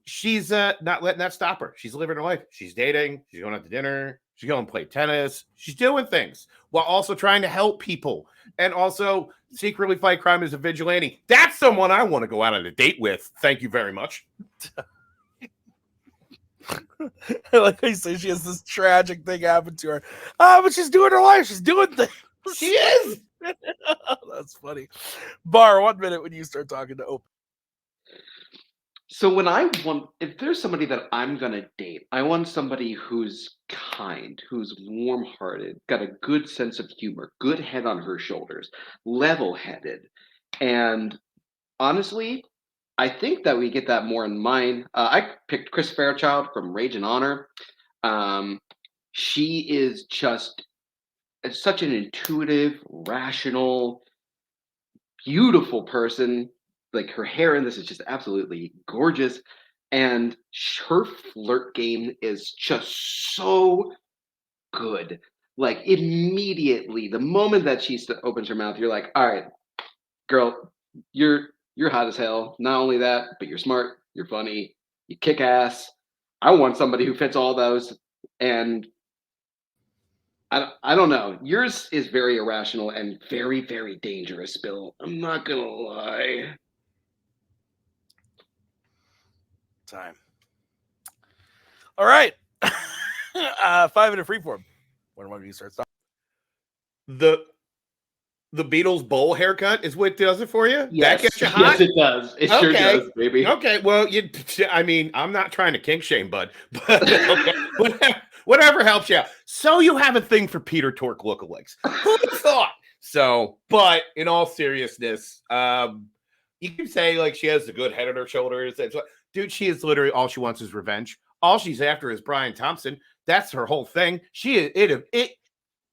she's not letting that stop her. She's living her life. She's dating. She's going out to dinner. She's going to play tennis. She's doing things while also trying to help people and also secretly fight crime as a vigilante. That's someone I want to go out on a date with. Thank you very much. Like I say, she has this tragic thing happen to her. But she's doing her life. She's doing things. She is. That's funny. Barr, 1 minute when you start talking to Open. So if there's somebody that I'm gonna date, I want somebody who's kind, who's warm-hearted, got a good sense of humor, good head on her shoulders, level-headed, and honestly, I think that we get that more in mine. I picked Chris Fairchild from Rage and Honor. She is just such an intuitive, rational, beautiful person. Like her hair in this is just absolutely gorgeous, and her flirt game is just so good. Like immediately, the moment that she opens her mouth, you're like, "All right, girl, you're hot as hell. Not only that, but you're smart, you're funny, you kick ass. I want somebody who fits all those." And I don't know. Yours is very irrational and very, very dangerous, Bill. I'm not gonna lie. Time. All right. 5 minute freeform. When one of you starts talking. the Beatles bowl haircut is what does it for you? Yes, That gets you hot? yes, it does. It sure Okay. does, baby. Okay, well, I mean, I'm not trying to kink shame, bud, but okay, whatever helps you out. So you have a thing for Peter Tork lookalikes. Who would have thought? So, but in all seriousness, you can say like she has a good head on her shoulders. Dude, she is literally all she wants is revenge. All she's after is Brian Thompson. That's her whole thing. It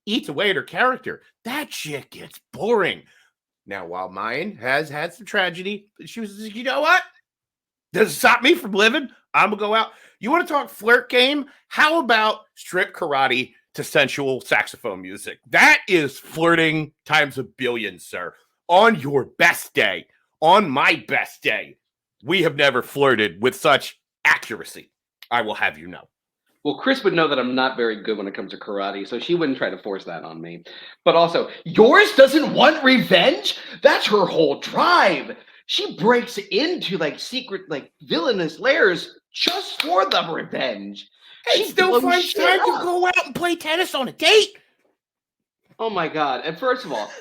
eats away at her character. That shit gets boring. Now, while mine has had some tragedy, she was like, you know what? Doesn't stop me from living. I'm going to go out. You want to talk flirt game? How about strip karate to sensual saxophone music? That is flirting times a billion, sir. On your best day, on my best day, we have never flirted with such accuracy. I will have you know. Well, Chris would know that I'm not very good when it comes to karate, so she wouldn't try to force that on me. But also, yours doesn't want revenge? That's her whole drive. She breaks into like secret, like villainous lairs just for the revenge. She still finds time to go out and play tennis on a date. Oh my God. And first of all,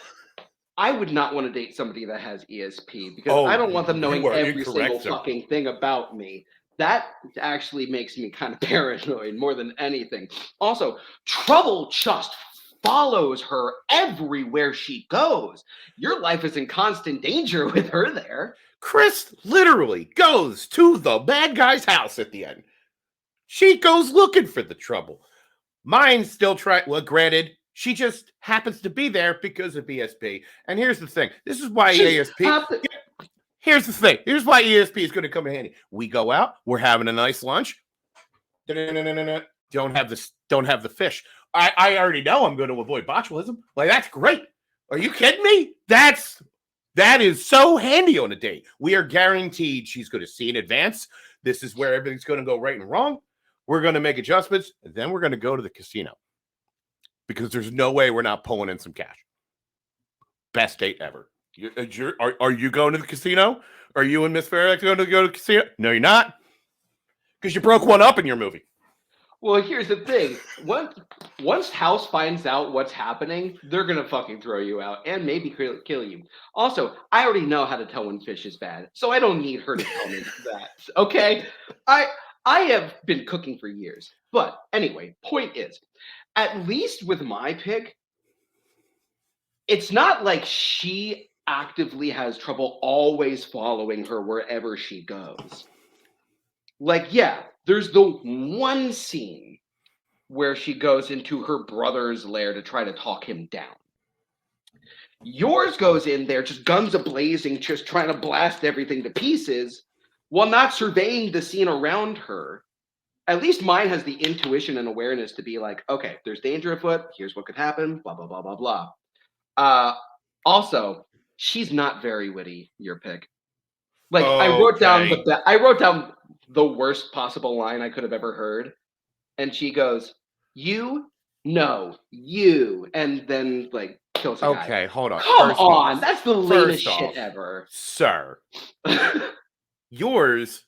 I would not want to date somebody that has ESP because I don't want them knowing every single fucking thing about me. That actually makes me kind of paranoid more than anything. Also, trouble just follows her everywhere she goes. Your life is in constant danger with her there. Chris literally goes to the bad guy's house at the end. She goes looking for the trouble. Mine still granted, she just happens to be there because of ESP. And here's the thing. This is why ESP... Here's the thing. Here's why ESP is going to come in handy. We go out. We're having a nice lunch. Don't have the fish. I already know I'm going to avoid botulism. Like, that's great. Are you kidding me? That is so handy on a date. We are guaranteed she's going to see in advance. This is where everything's going to go right and wrong. We're going to make adjustments. And then we're going to go to the casino. Because there's no way we're not pulling in some cash. Best date ever. Are you going to the casino? Are you and Miss Fairfax going to the casino? No, you're not. Because you broke one up in your movie. Well, here's the thing. Once House finds out what's happening, they're going to fucking throw you out and maybe kill you. Also, I already know how to tell when fish is bad, so I don't need her to tell me that. Okay? I have been cooking for years. But anyway, point is, at least with my pick, it's not like she actively has trouble always following her wherever she goes. Like, yeah, there's the one scene where she goes into her brother's lair to try to talk him down. Yours goes in there just guns a-blazing, just trying to blast everything to pieces while not surveying the scene around her. At least mine has the intuition and awareness to be like, okay, there's danger afoot. Here's what could happen. Blah, blah, blah, blah, blah. Also, she's not very witty, your pick. Like, okay. I wrote down the worst possible line I could have ever heard. And she goes, you, no, you. And then, like, kills a guy. Okay, hold on. Come on. That's the lamest shit ever. Sir. Yours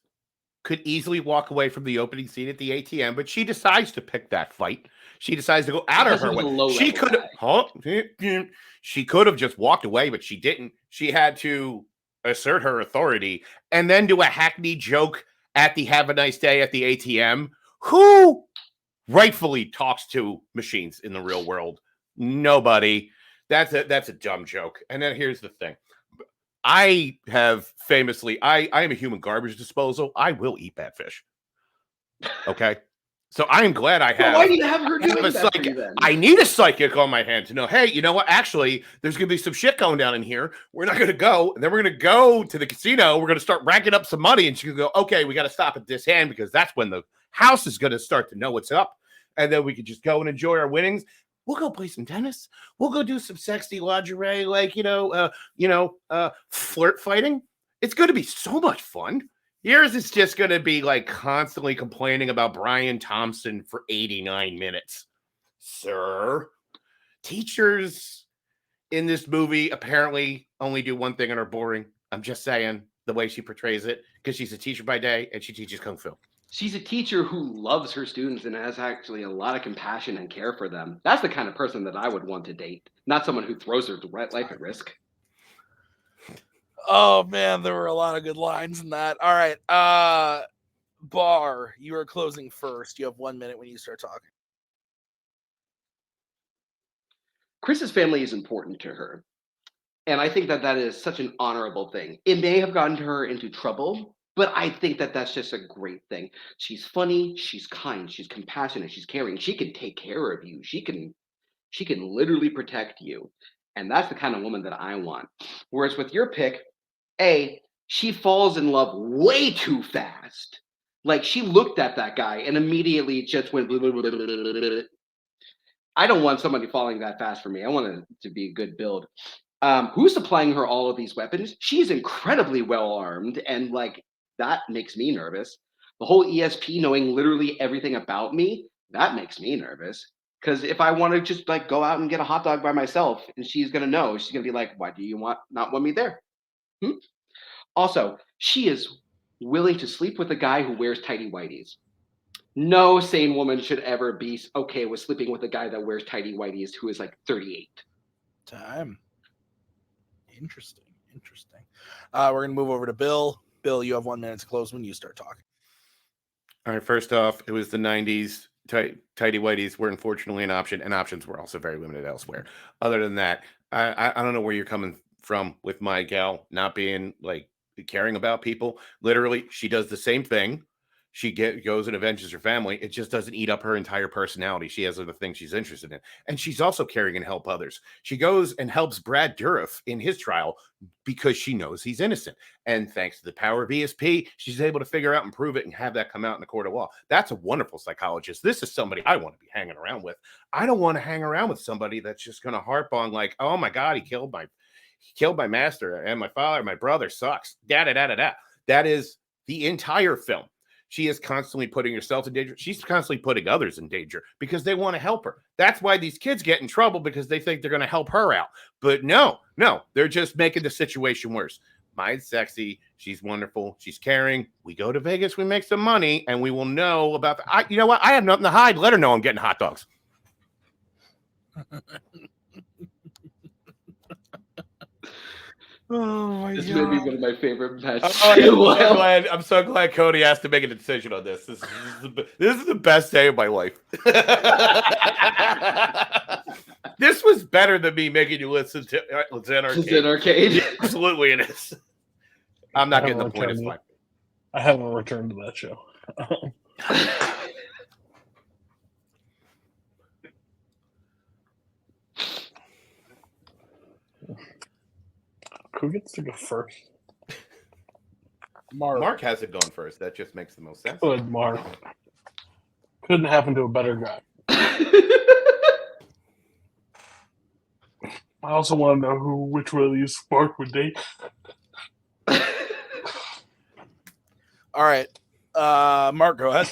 could easily walk away from the opening scene at the ATM, but she decides to pick that fight. She decides to go out of her way. She could have just walked away, but she didn't. She had to assert her authority and then do a hackneyed joke at the have a nice day at the ATM. Who rightfully talks to machines in the real world? Nobody. That's a dumb joke. And then here's the thing. I have famously, I am a human garbage disposal. I will eat bad fish. Okay? So I am glad I have. Why do you have her doing that for you then? I need a psychic on my hand to know, hey, you know what? Actually, there's going to be some shit going down in here. We're not going to go. And then we're going to go to the casino. We're going to start racking up some money. And she's going to go, okay, we got to stop at this hand because that's when the house is going to start to know what's up. And then we can just go and enjoy our winnings. We'll go play some tennis. We'll go do some sexy lingerie, like, flirt fighting. It's going to be so much fun. Yours is just going to be like constantly complaining about Brian Thompson for 89 minutes. Sir, teachers in this movie apparently only do one thing and are boring. I'm just saying the way she portrays it because she's a teacher by day and she teaches Kung Fu. She's a teacher who loves her students and has actually a lot of compassion and care for them. That's the kind of person that I would want to date, not someone who throws her life at risk. Oh man, there were a lot of good lines in that. All right, Barr, you are closing first. You have 1 minute when you start talking. Chris's family is important to her. And I think that that is such an honorable thing. It may have gotten her into trouble, but I think that that's just a great thing. She's funny, she's kind, she's compassionate, she's caring. She can take care of you. She can literally protect you. And that's the kind of woman that I want. Whereas with your pick, she falls in love way too fast. Like she looked at that guy and immediately just went. I don't want somebody falling that fast for me. I want it to be a good build. Who's supplying her all of these weapons? She's incredibly well armed, and like that makes me nervous. The whole ESP knowing literally everything about me, that makes me nervous. Because if I want to just like go out and get a hot dog by myself, and she's gonna know, she's gonna be like, "Why do you not want me there?" Also, she is willing to sleep with a guy who wears tighty whities. No sane woman should ever be okay with sleeping with a guy that wears tighty whities who is like 38. Time. Interesting. We're gonna move over to Bill. Bill, you have 1 minute to close when you start talking. All right. First off, it was the 90s. Tighty whities were unfortunately an option, and options were also very limited elsewhere. Other than that, I don't know where you're coming from with my gal not being like caring about people. Literally, she does the same thing. She goes and avenges her family. It just doesn't eat up her entire personality. She has other things she's interested in. And she's also caring and help others. She goes and helps Brad Dourif in his trial because she knows he's innocent. And thanks to the power of ESP, she's able to figure out and prove it and have that come out in the court of law. That's a wonderful psychologist. This is somebody I want to be hanging around with. I don't want to hang around with somebody that's just going to harp on like, oh my God, he killed my master and my father, my brother sucks. That is the entire film. She is constantly putting herself in danger. She's constantly putting others in danger because they want to help her. That's why these kids get in trouble, because they think they're going to help her out. But no, they're just making the situation worse. Maya's sexy. She's wonderful. She's caring. We go to Vegas. We make some money, and we will know about you know what? I have nothing to hide. Let her know I'm getting hot dogs. Oh my This God. may be one of my favorite matches. I'm so glad Cody has to make a decision on this. This is the best day of my life. This was better than me making you listen to Zen Arcade. Absolutely it is. I'm not getting the point. It's fine. I haven't returned to that show. Who gets to go first? Mark hasn't gone first. That just makes the most sense. Good, Mark. Couldn't happen to a better guy. I also want to know which one of these Mark would date. All right. Mark, go ahead.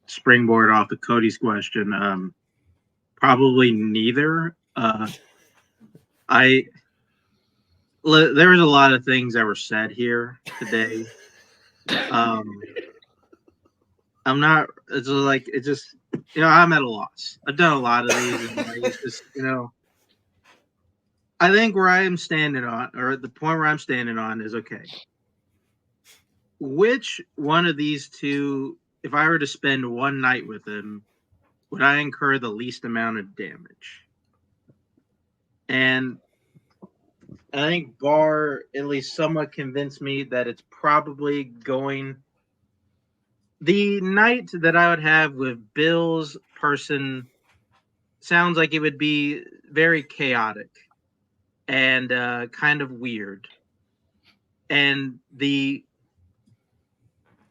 Springboard off of Cody's question. Probably neither. There was a lot of things that were said here today. I'm not. It's like it just. I'm at a loss. I've done a lot of these, and like, it's just I think where I am standing on, or the point where I'm standing on, is okay. Which one of these two, if I were to spend one night with him, would I incur the least amount of damage? And I think Barr at least somewhat convinced me that it's probably going. The night that I would have with Bill's person sounds like it would be very chaotic and kind of weird. And the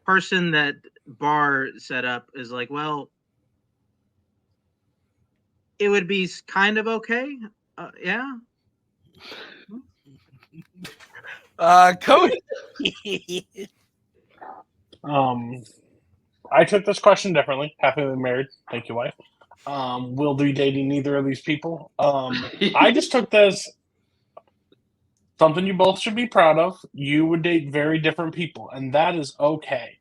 person that Barr set up is like, well, it would be kind of okay. Yeah. Cody. I took this question differently. Happily married. Thank you, wife. Will be dating neither of these people. I just took this. something you both should be proud of. You would date very different people, and that is okay.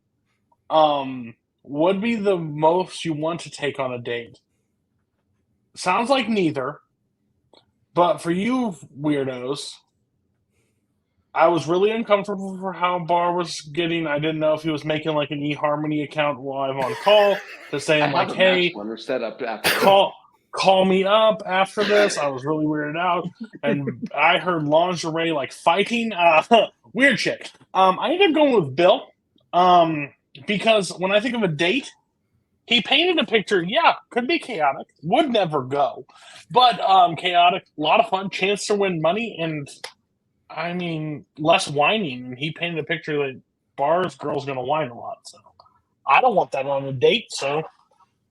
Would be the most you want to take on a date? Sounds like neither. But for you weirdos, I was really uncomfortable for how Barr was getting. I didn't know if he was making like an eHarmony account live on call to say I like, have a "Hey, match runner set up after call me up after this." I was really weirded out, and I heard lingerie like fighting. Weird shit. I ended up going with Bill, because when I think of a date, he painted a picture. Yeah, could be chaotic, would never go, but chaotic, a lot of fun, chance to win money, and I mean less whining. And he painted a picture that Bar's girl's gonna whine a lot, so I don't want that on a date. So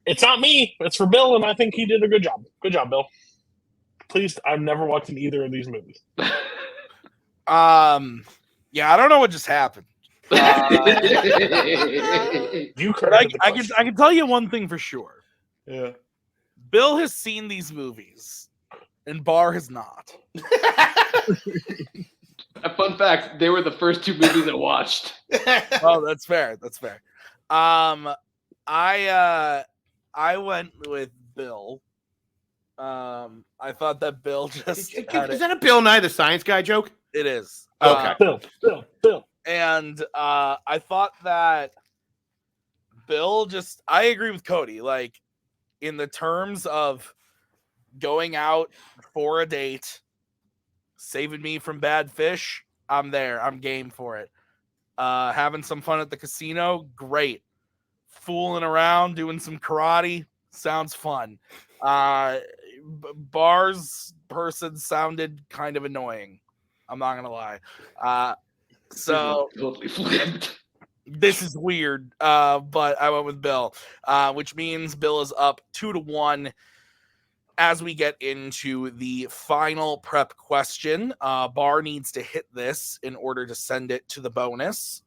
it's not me. It's for Bill, and I think he did a good job. Good job, Bill. Please, I've never watched in either of these movies. Yeah, I don't know what just happened. You But corrected the I question. can tell you one thing for sure. Yeah. Bill has seen these movies, and Barr has not. A fun fact: they were the first two movies I watched. Oh, that's fair. That's fair. I went with Bill. I thought that Bill just had Is it. that a Bill Nye the Science Guy joke? It is. Okay. Bill. And I thought that Bill just, I agree with Cody, like in the terms of going out for a date, saving me from bad fish, I'm there. I'm game for it. Having some fun at the casino, great. Fooling around, doing some karate, sounds fun. Bar's person sounded kind of annoying. I'm not gonna lie. So Totally flipped. this is weird, but I went with Bill, which means Bill is up 2-1 as we get into the final prep question. Barr needs to hit this in order to send it to the bonus.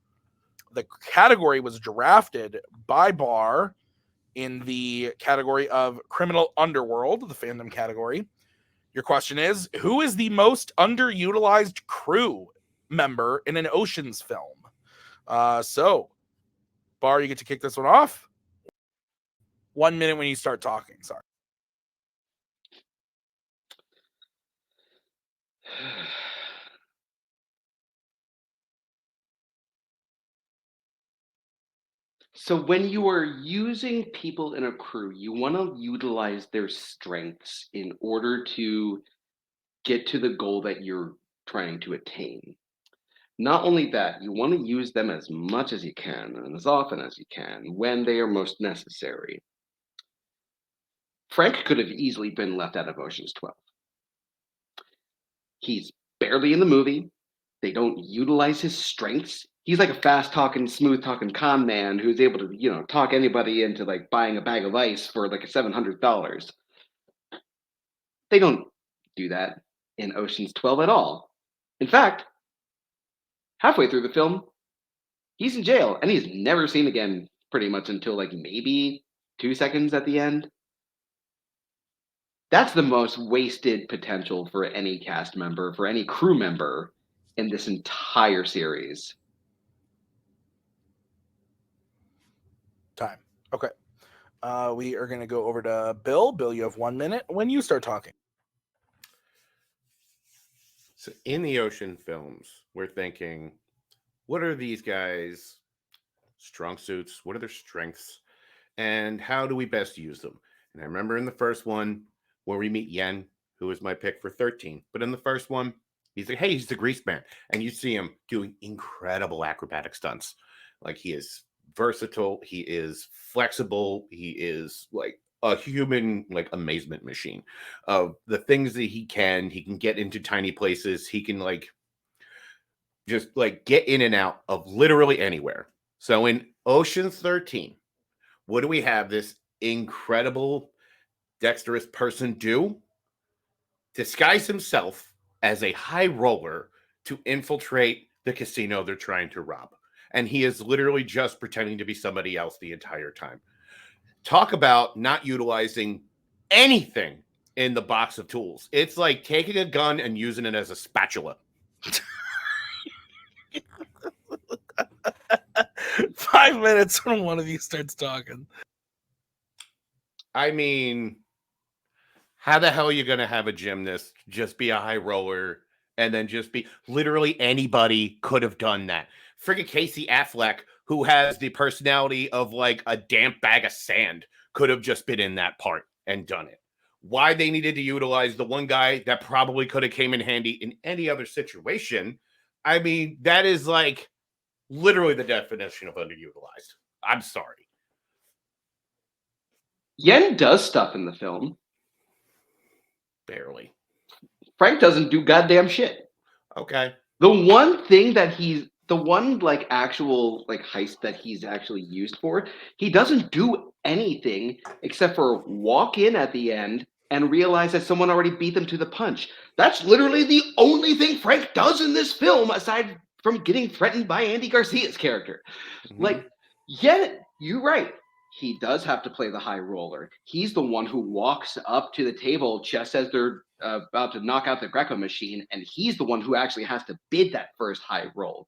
The category was drafted by Barr in the category of Criminal Underworld, the fandom category. Your question is, who is the most underutilized crew member in an Oceans film? So, Barr, you get to kick this one off. 1 minute when you start talking. Sorry. So when you are using people in a crew, you want to utilize their strengths in order to get to the goal that you're trying to attain. Not only that, you want to use them as much as you can and as often as you can when they are most necessary. Frank could have easily been left out of Ocean's 12. He's barely in the movie. They don't utilize his strengths. He's like a fast talking, smooth talking con man who's able to, talk anybody into like buying a bag of ice for like $700. They don't do that in Ocean's 12 at all. In fact, halfway through the film, he's in jail and he's never seen again pretty much until like maybe 2 seconds at the end. That's the most wasted potential for any cast member, for any crew member in this entire series. Time. Okay. We are going to go over to Bill. Bill, you have 1 minute when you start talking. So in the Ocean films, we're thinking, what are these guys' strong suits? What are their strengths? And how do we best use them? And I remember in the first one where we meet Yen, who was my pick for 13. But in the first one, he's like, hey, he's the grease man. And you see him doing incredible acrobatic stunts. Like he is versatile. He is flexible. He is like a human, like amazement machine of the things that he can get into tiny places. He can like just like get in and out of literally anywhere. So in Ocean's 13, what do we have this incredible dexterous person do? Disguise himself as a high roller to infiltrate the casino they're trying to rob. And he is literally just pretending to be somebody else the entire time. Talk about not utilizing anything in the box of tools. It's like taking a gun and using it as a spatula. 5 minutes when one of you starts talking. I mean, how the hell are you going to have a gymnast just be a high roller and then just be literally anybody could have done that? Friggin' Casey Affleck, who has the personality of like a damp bag of sand, could have just been in that part and done it. Why they needed to utilize the one guy that probably could have came in handy in any other situation, I mean, that is like literally the definition of underutilized. I'm sorry. Yen does stuff in the film. Barely. Frank doesn't do goddamn shit. Okay. The one thing that actual heist that he's actually used for, he doesn't do anything except for walk in at the end and realize that someone already beat them to the punch. That's literally the only thing Frank does in this film, aside from getting threatened by Andy Garcia's character. You're right. He does have to play the high roller. He's the one who walks up to the table just as they're about to knock out the Greco machine, and he's the one who actually has to bid that first high roll.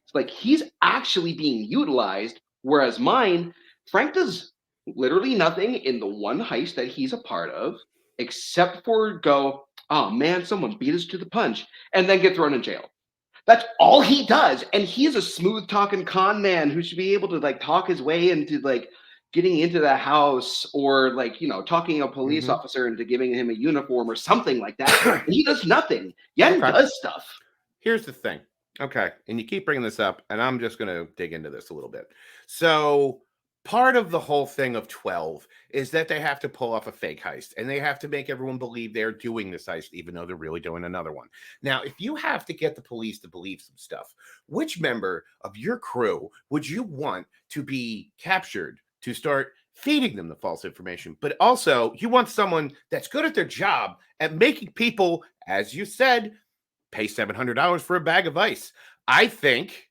It's like he's actually being utilized, whereas Frank does literally nothing in the one heist that he's a part of, except for go, oh man, someone beat us to the punch, and then get thrown in jail. That's all he does, and he's a smooth-talking con man who should be able to talk his way into getting into the house, or talking a police officer into giving him a uniform or something like that. He does nothing. Yen does stuff. Here's the thing. Okay. And you keep bringing this up, and I'm just going to dig into this a little bit. So part of the whole thing of 12 is that they have to pull off a fake heist, and they have to make everyone believe they're doing this heist, even though they're really doing another one. Now, if you have to get the police to believe some stuff, which member of your crew would you want to be captured to start feeding them the false information? But also, you want someone that's good at their job at making people, as you said, pay $700 for a bag of ice. I think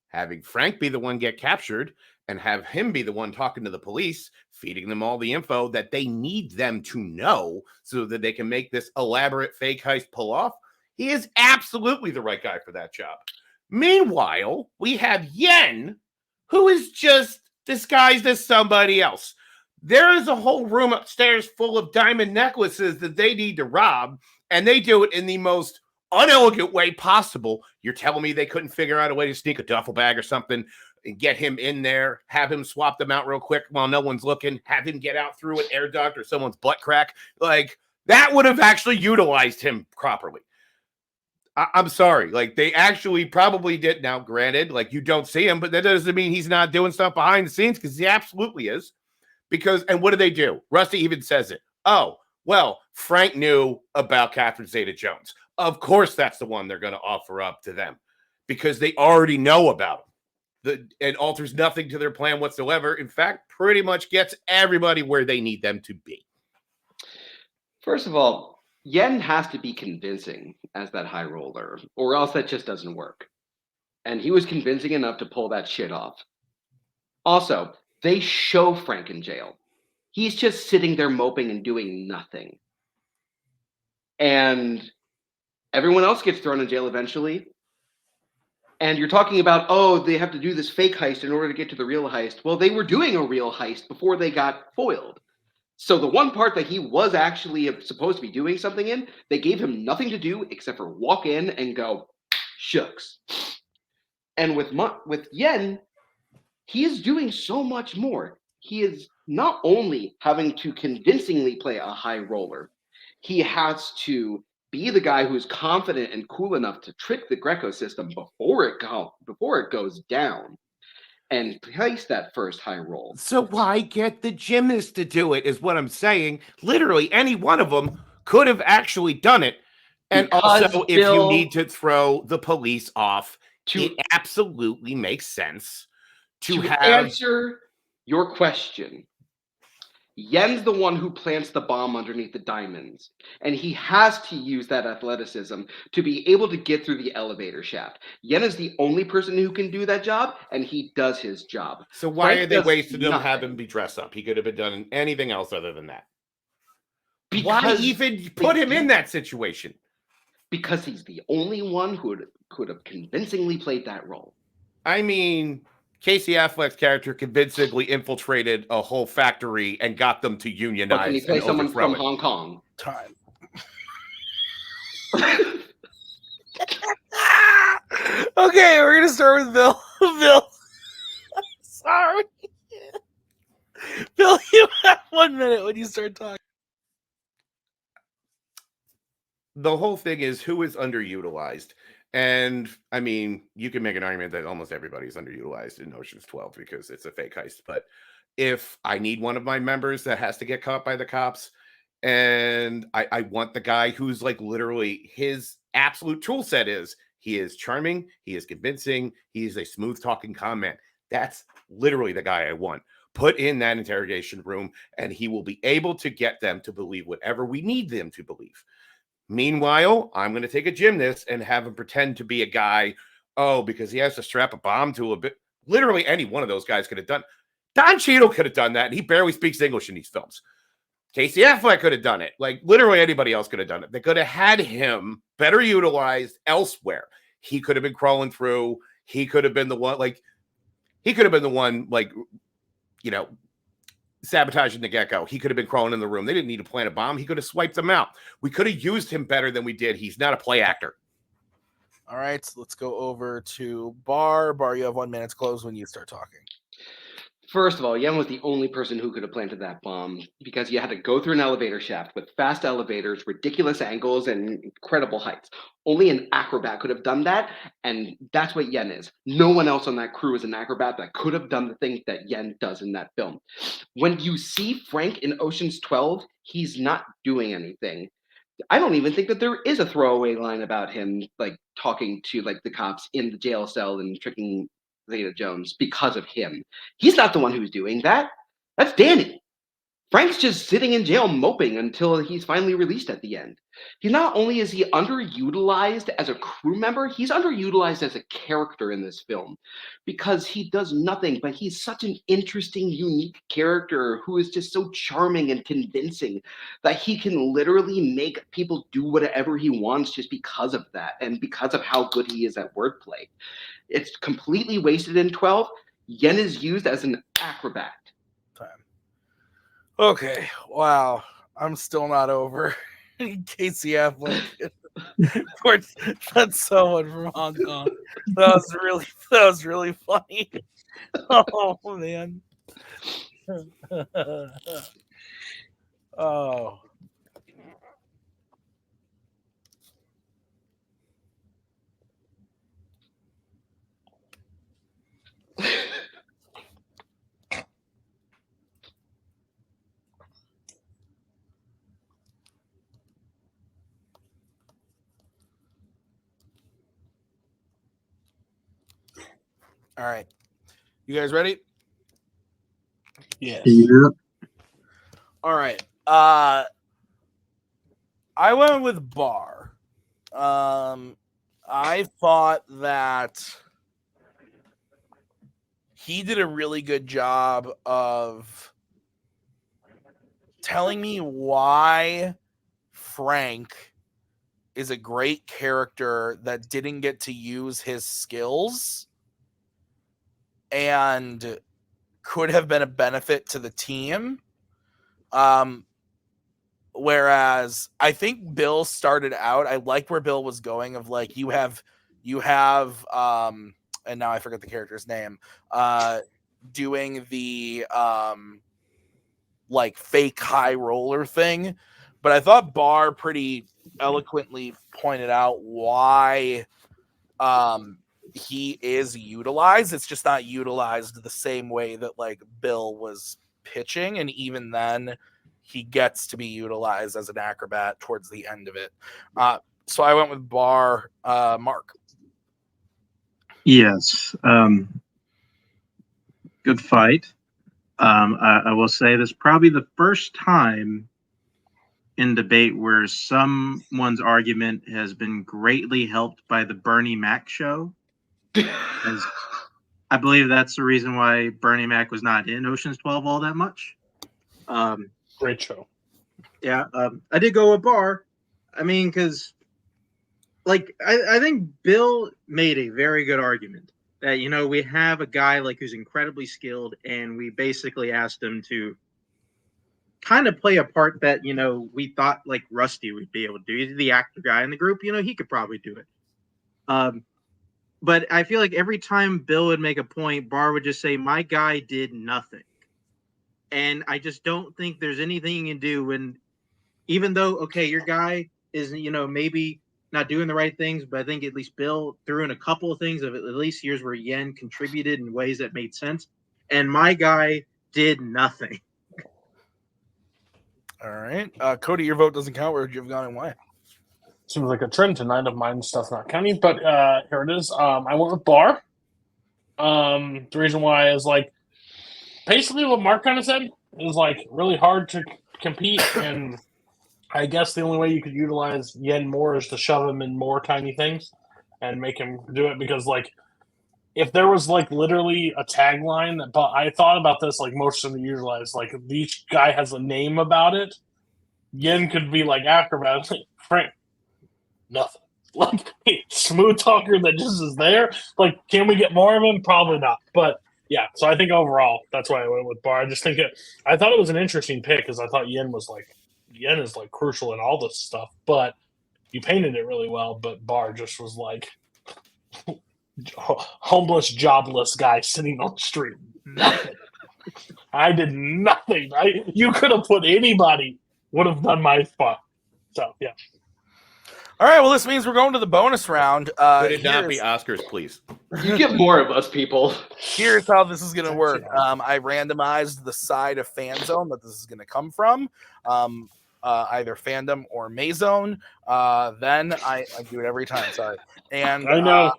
having Frank be the one get captured and have him be the one talking to the police, feeding them all the info that they need them to know so that they can make this elaborate fake heist pull off, he is absolutely the right guy for that job. Meanwhile, we have Yen, who is just disguised as somebody else. There is a whole room upstairs full of diamond necklaces that they need to rob, and they do it in the most unelegant way possible. You're telling me they couldn't figure out a way to sneak a duffel bag or something and get him in there, have him swap them out real quick while no one's looking, have him get out through an air duct or someone's butt crack? That would have actually utilized him properly. I'm sorry. They actually probably did. Now, granted, you don't see him, but that doesn't mean he's not doing stuff behind the scenes, because he absolutely is. And what do? Rusty even says it. Oh, well, Frank knew about Catherine Zeta-Jones. Of course, that's the one they're going to offer up to them, because they already know about him. It alters nothing to their plan whatsoever. In fact, pretty much gets everybody where they need them to be. First of all, Yen has to be convincing as that high roller, or else that just doesn't work. And he was convincing enough to pull that shit off. Also, they show Frank in jail. He's just sitting there moping and doing nothing. And everyone else gets thrown in jail eventually. And you're talking about, oh, they have to do this fake heist in order to get to the real heist. Well, they were doing a real heist before they got foiled. So the one part that he was actually supposed to be doing something in, they gave him nothing to do except for walk in and go, shucks. And with Yen, he is doing so much more. He is not only having to convincingly play a high roller, he has to be the guy who's confident and cool enough to trick the Greco system before it goes down, and place that first high roll. So why get the gymnast to do it is what I'm saying. Literally, any one of them could have actually done it. And Because, also, if Bill, you need to throw the police off, it absolutely makes sense to have... answer your question, Yen's the one who plants the bomb underneath the diamonds, and he has to use that athleticism to be able to get through the elevator shaft. Yen is the only person who can do that job, and he does his job. So why Frank are they does wasting him, nothing. have him be dressed up? He could have been done anything else other than that. Because Why even put him in that situation? because he's the only one who could have convincingly played that role. I mean, Casey Affleck's character convincingly infiltrated a whole factory and got them to unionize. But can he play someone from Hong Kong? Time. Okay, we're gonna start with Bill. Bill, sorry, Bill. You have 1 minute when you start talking. The whole thing is who is underutilized. And I mean, you can make an argument that almost everybody's underutilized in Ocean's 12 because it's a fake heist. But if I need one of my members that has to get caught by the cops, and I want the guy who's like literally his absolute tool set is he is charming, he is convincing, he is a smooth talking con man. That's literally the guy I want. Put in that interrogation room, and he will be able to get them to believe whatever we need them to believe. Meanwhile, I'm going to take a gymnast and have him pretend to be a guy. Oh, because he has to strap a bomb to a bit. Literally any one of those guys could have done. Don Cheadle could have done that, and he barely speaks English in these films. Casey Affleck could have done it. Like, literally anybody else could have done it. They could have had him better utilized elsewhere. He could have been crawling through. He could have been the one, sabotaging the get-go. He could have been crawling in the room. They didn't need to plant a bomb. He could have swiped them out. We could have used him better than we did. He's not a play actor. All right, so let's go over to Barr. Barr, you have 1 minute to close when you start talking. First of all, Yen was the only person who could have planted that bomb because you had to go through an elevator shaft with fast elevators, ridiculous angles, and incredible heights. Only an acrobat could have done that, and that's what Yen is. No one else on that crew is an acrobat that could have done the things that Yen does in that film. When you see Frank in Ocean's 12, he's not doing anything. I don't even think that there is a throwaway line about him like talking to like the cops in the jail cell and tricking Zeta Jones because of him. He's not the one who's doing that. That's Danny. Frank's just sitting in jail moping until he's finally released at the end. Not only is he underutilized as a crew member, he's underutilized as a character in this film because he does nothing, but he's such an interesting, unique character who is just so charming and convincing that he can literally make people do whatever he wants just because of that and because of how good he is at wordplay. It's completely wasted in 12. Yen is used as an acrobat. Time. Okay. Wow. I'm still not over Casey Affleck. That's someone from Hong Kong. That was really funny. Oh man. Oh. All right. You guys ready? Yes. Yep. All right. I went with Barr. I thought that he did a really good job of telling me why Frank is a great character that didn't get to use his skills and could have been a benefit to the team. Whereas I think Bill started out, I liked where Bill was going of like, you have, and now I forget the character's name, doing the, like fake high roller thing. But I thought Barr pretty eloquently pointed out why, he is utilized. It's just not utilized the same way that like Bill was pitching. And even then he gets to be utilized as an acrobat towards the end of it. So I went with Barr. Mark. Yes. Good fight. I will say this is probably the first time in debate where someone's argument has been greatly helped by the Bernie Mac show. As I believe that's the reason why Bernie Mac was not in Ocean's 12 all that much. Great show. Yeah, I did go with Barr. I mean, because like I think Bill made a very good argument that we have a guy like who's incredibly skilled, and we basically asked him to kind of play a part that we thought like Rusty would be able to do. He's the actor guy in the group. He could probably do it. But I feel like every time Bill would make a point, Barr would just say, "My guy did nothing," and I just don't think there's anything you can do when, even though your guy is maybe not doing the right things, but I think at least Bill threw in a couple of things of at least years where Yen contributed in ways that made sense, and my guy did nothing. All right, Cody, your vote doesn't count. Where would you have gone and why? Seems like a trend tonight of mine stuff not counting, but here it is. I went with Barr. The reason why is like basically what Mark kind of said. It was like really hard to compete, and I guess the only way you could utilize Yen more is to shove him in more tiny things and make him do it. Because like if there was like literally a tagline that, but I thought about this like most of them utilize like each guy has a name about it. Yen could be like acrobat, Frank, nothing. Like smooth talker that just is there. Like, can we get more of him? Probably not. But yeah, so I think overall that's why I went with Barr. I just think I thought it was an interesting pick because I thought Yen is like crucial in all this stuff, but you painted it really well. But Barr just was like homeless, jobless guy sitting on the street. Nothing. I did nothing. You could have put anybody would have done my spot. So yeah. All right, well, this means we're going to the bonus round. Could it not be Oscars, please? You get more of us, people. Here's how this is going to work. I randomized the side of Fanzone that this is going to come from, either Fandom or Mayzone. Then I do it every time. Sorry, and I know.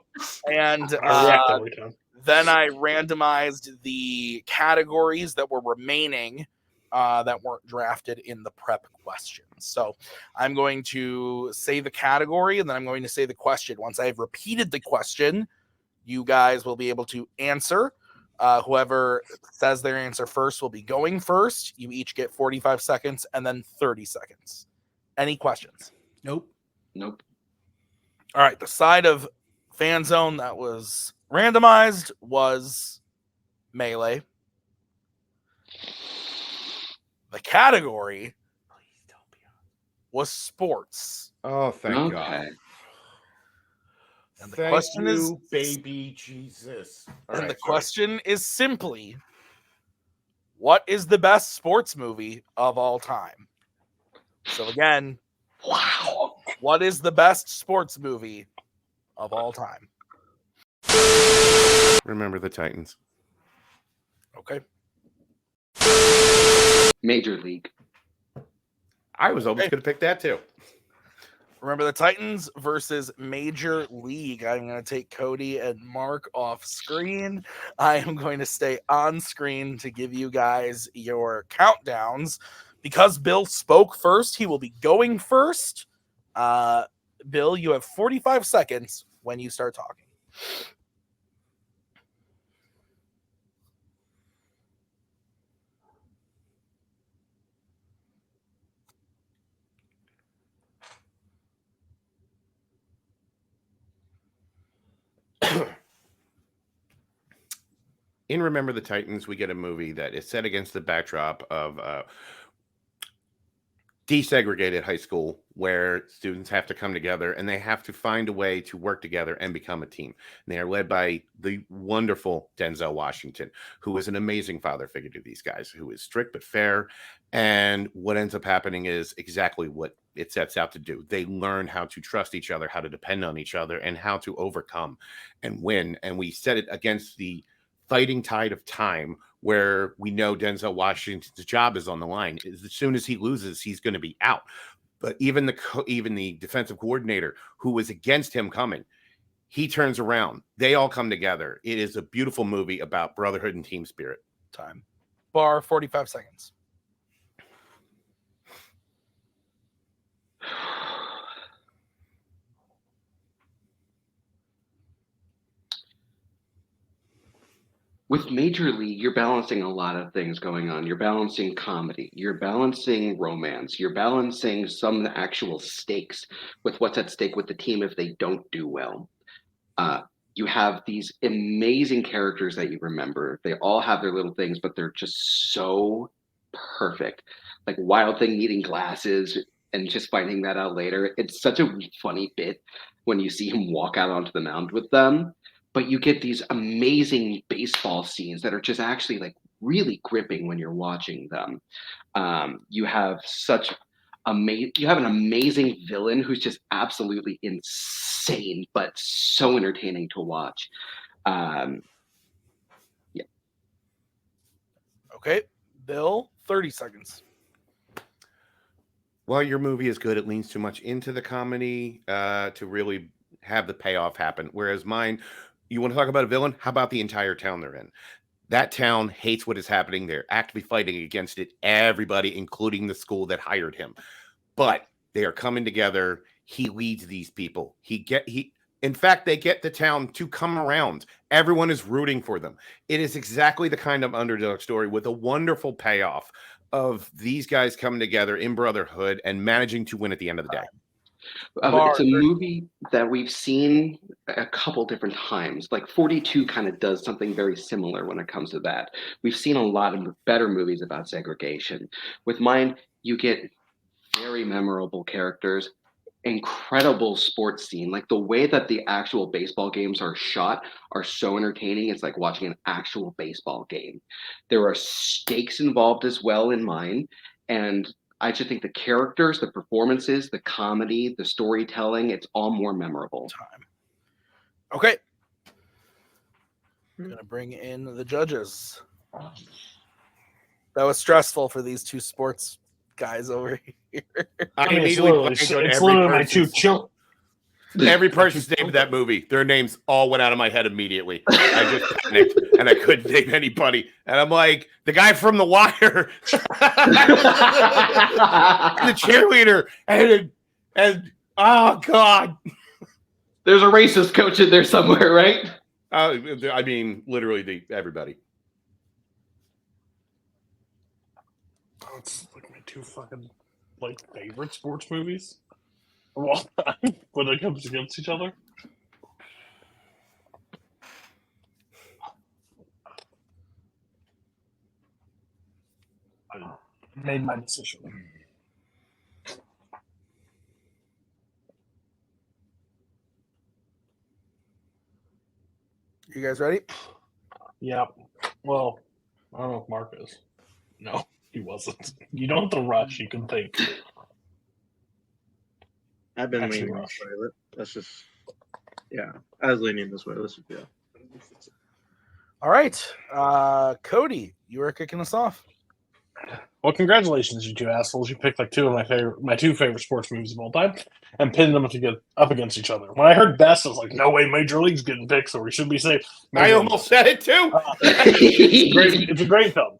And I react every time. Then I randomized the categories that were remaining that weren't drafted in the prep questions. So I'm going to say the category, and then I'm going to say the question. Once I've repeated the question, you guys will be able to answer. Whoever says their answer first will be going first. You each get 45 seconds and then 30 seconds. Any questions? Nope. All right. The side of Fanzone that was randomized was Melee. The category was sports. Oh, thank God. And the question is, baby Jesus. Question is simply, what is the best sports movie of all time? So again, wow. What is the best sports movie of all time? Remember the Titans. Okay. Major League. I was almost going to pick that too. Remember the Titans versus Major League. I'm going to take Cody and Mark off screen. I am going to stay on screen to give you guys your countdowns. Because Bill spoke first, he will be going first. Bill, you have 45 seconds when you start talking. In Remember the Titans, we get a movie that is set against the backdrop of desegregated high school where students have to come together and they have to find a way to work together and become a team. And they are led by the wonderful Denzel Washington, who is an amazing father figure to these guys, who is strict but fair. And what ends up happening is exactly what it sets out to do. They learn how to trust each other, how to depend on each other, and how to overcome and win. And we set it against the fighting tide of time where we know Denzel Washington's job is on the line. As soon as he loses, he's going to be out. But even the defensive coordinator who was against him coming, he turns around. They all come together. It is a beautiful movie about brotherhood and team spirit. Time. Barr, 45 seconds. with Major League, you're balancing a lot of things going on. You're balancing comedy, you're balancing romance, you're balancing some actual stakes with what's at stake with the team if they don't do well. You have these amazing characters that you remember. They all have their little things, but they're just so perfect. Like Wild Thing needing glasses and just finding that out later. It's such a funny bit when you see him walk out onto the mound with them. But you get these amazing baseball scenes that are just actually like really gripping when you're watching them. You have you have an amazing villain who's just absolutely insane, but so entertaining to watch. Yeah. Okay, Bill, 30 seconds. While your movie is good, it leans too much into the comedy to really have the payoff happen. Whereas mine, you want to talk about a villain? How about the entire town they're in? That town hates what is happening. They're actively fighting against it. Everybody, including the school that hired him. But they are coming together. He leads these people. In fact, they get the town to come around. Everyone is rooting for them. It is exactly the kind of underdog story with a wonderful payoff of these guys coming together in brotherhood and managing to win at the end of the day. It's a movie that we've seen a couple different times. Like 42 kind of does something very similar when it comes to that. We've seen a lot of better movies about segregation. With mine, you get very memorable characters, incredible sports scene. Like the way that the actual baseball games are shot are so entertaining. It's like watching an actual baseball game. There are stakes involved as well in mine. And I just think the characters, the performances, the comedy, the storytelling, it's all more memorable. Okay. I'm gonna bring in the judges. That was stressful for these two sports guys over here. I mean, it's literally my two children. Every person's name in that movie, their names all went out of my head immediately. I just panicked and I couldn't name anybody. And I'm like, the guy from The Wire, the cheerleader, and oh God. There's a racist coach in there somewhere, right? I mean, literally everybody. Oh, it's like my two fucking favorite sports movies of all time when it comes against each other. I made my decision. You guys ready? Yeah. Well, I don't know if Mark is. No, he wasn't. You don't have to rush. You can think. I've been Actually, leaning this way. Let's just, yeah. I was leaning this way. Let's just, yeah. All right. Cody, you were kicking us off. Well, congratulations, you two assholes. You picked like two of my two favorite sports movies of all time and pinned them to get up against each other. When I heard best, I was like, no way Major League's getting picked, so we should be safe. I almost said it too. It's a great film.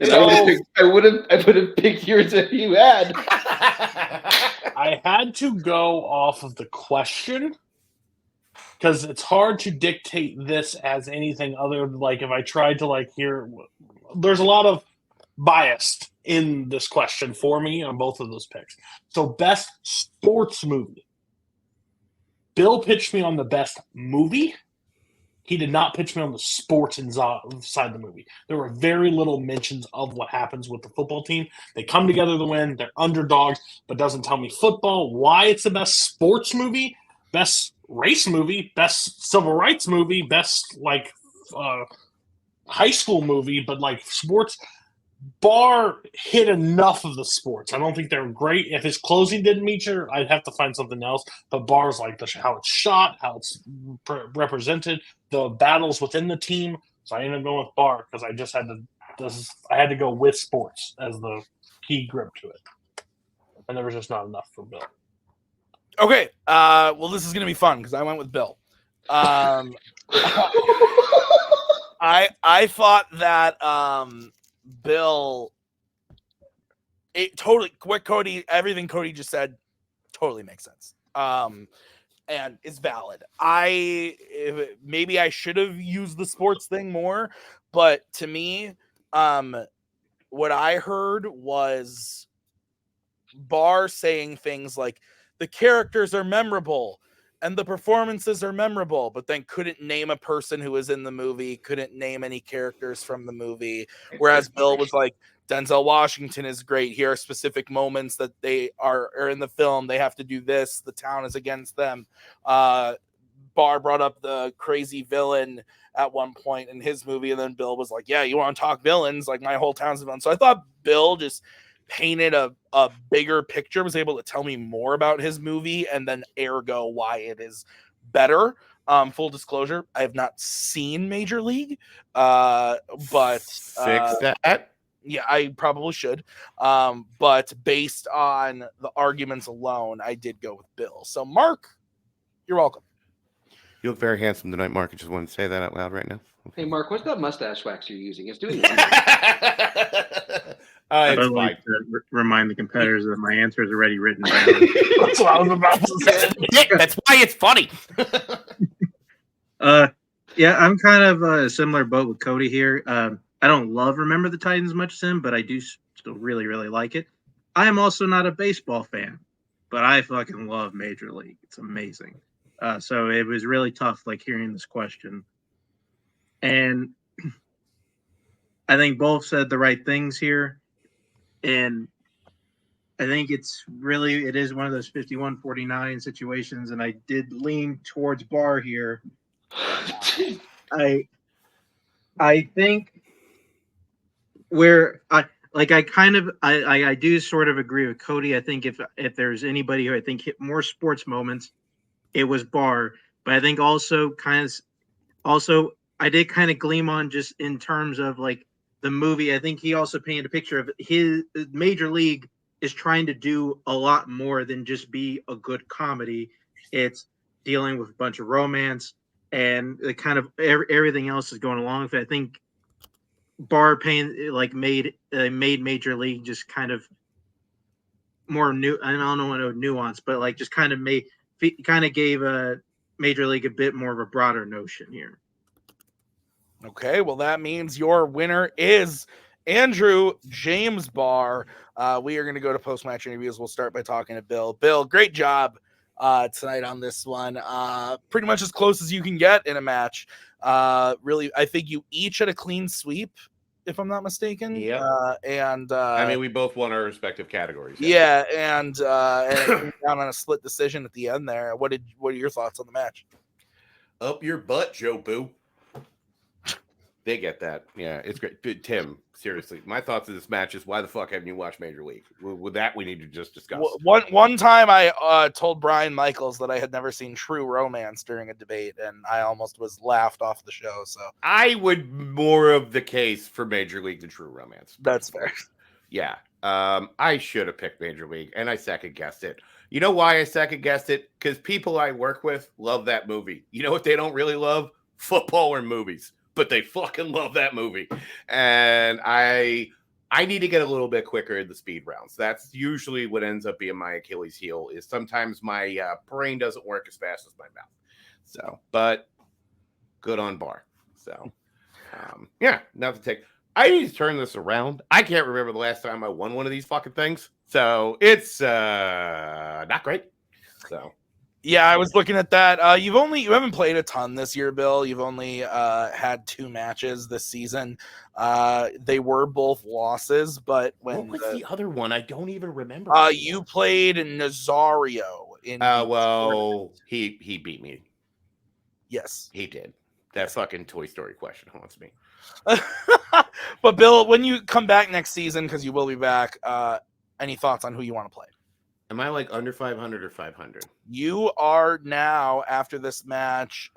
I would have picked yours if you had. I had to go off of the question because it's hard to dictate this as anything other than if I tried to hear. There's a lot of biased in this question for me on both of those picks. So best sports movie. Bill pitched me on the best movie. He did not pitch me on the sports inside the movie. There were very little mentions of what happens with the football team. They come together to win. They're underdogs, but doesn't tell me football, why it's the best sports movie, best race movie, best civil rights movie, best high school movie, but sports. Barr hit enough of the sports. I don't think they're great. If his closing didn't meet you, I'd have to find something else. But Barr's how it's shot, how it's represented, the battles within the team. So I ended up going with Barr because I just had to go with sports as the key grip to it. And there was just not enough for Bill. Okay. Well, this is going to be fun because I went with Bill. I thought that Bill, everything Cody just said totally makes sense. and is valid. Maybe I should have used the sports thing more, but to me, what I heard was Barr saying things like the characters are memorable and the performances are memorable, but then couldn't name a person who was in the movie, couldn't name any characters from the movie. Whereas Bill was like, Denzel Washington is great. Here are specific moments that they are in the film. They have to do this. The town is against them. Barr brought up the crazy villain at one point in his movie, and then Bill was like, yeah, you want to talk villains? Like, my whole town's a villain. So I thought Bill just painted a bigger picture, was able to tell me more about his movie, and then ergo why it is better. Full disclosure, I have not seen Major League, but Fix that. yeah, I probably should. But based on the arguments alone, I did go with Bill. So Mark, you're welcome. You look very handsome tonight, Mark. I just wanted to say that out loud right now. Hey, Mark, what's that mustache wax you're using? It's doing I'd it's like fine. to remind the competitors that my answer is already written down. That's what I was about to say. That's why it's funny. Yeah, I'm kind of a similar boat with Cody here. I don't love Remember the Titans much as him, but I do still really, really like it. I am also not a baseball fan, but I fucking love Major League. It's amazing. So it was really tough, like, hearing this question. And I think both said the right things here. And I think it is one of those 51-49 situations, and I did lean towards Barr here. I think where I do sort of agree with Cody. I think if there's anybody who I think hit more sports moments, it was Barr. But I think also I did kind of gleam on just in terms of like the movie. I think he also painted a picture of his Major League is trying to do a lot more than just be a good comedy. It's dealing with a bunch of romance and the kind of everything else is going along with it. I think Barr made Major League just kind of more new. I don't know nuance, but like just kind of gave Major League a bit more of a broader notion here. Okay, well, that means your winner is Andrew James Barr. We are going to go to post-match interviews. We'll start by talking to Bill. Bill, great job tonight on this one. Pretty much as close as you can get in a match. Really, I think you each had a clean sweep, if I'm not mistaken. Yeah. I mean, we both won our respective categories. Yeah, and it came down on a split decision at the end there. What are your thoughts on the match? Up your butt, Joe Boo. They get that. Yeah, it's great. But Tim, seriously, my thoughts of this match is why the fuck haven't you watched Major League? With that, we need to just discuss. One time I told Brian Michaels that I had never seen True Romance during a debate, and I almost was laughed off the show. So I would more of the case for Major League than True Romance. That's fair. Yeah. I should have picked Major League, and I second-guessed it. You know why I second-guessed it? Because people I work with love that movie. You know what they don't really love? Football or movies. But they fucking love that movie. And I need to get a little bit quicker in the speed rounds. That's usually what ends up being my Achilles heel, is sometimes my brain doesn't work as fast as my mouth. So, but good on Barr. So, yeah, now to take. I need to turn this around. I can't remember the last time I won one of these fucking things. So it's not great. So. Yeah, I was looking at that. You haven't played a ton this year, Bill. You've only had 2 matches this season. They were both losses, but what was the other one? I don't even remember. You played Nazario in. Well, he beat me. Yes, he did. That fucking Toy Story question haunts me. But Bill, when you come back next season, because you will be back, any thoughts on who you want to play? Am I like under 500 or 500? You are now, after this match,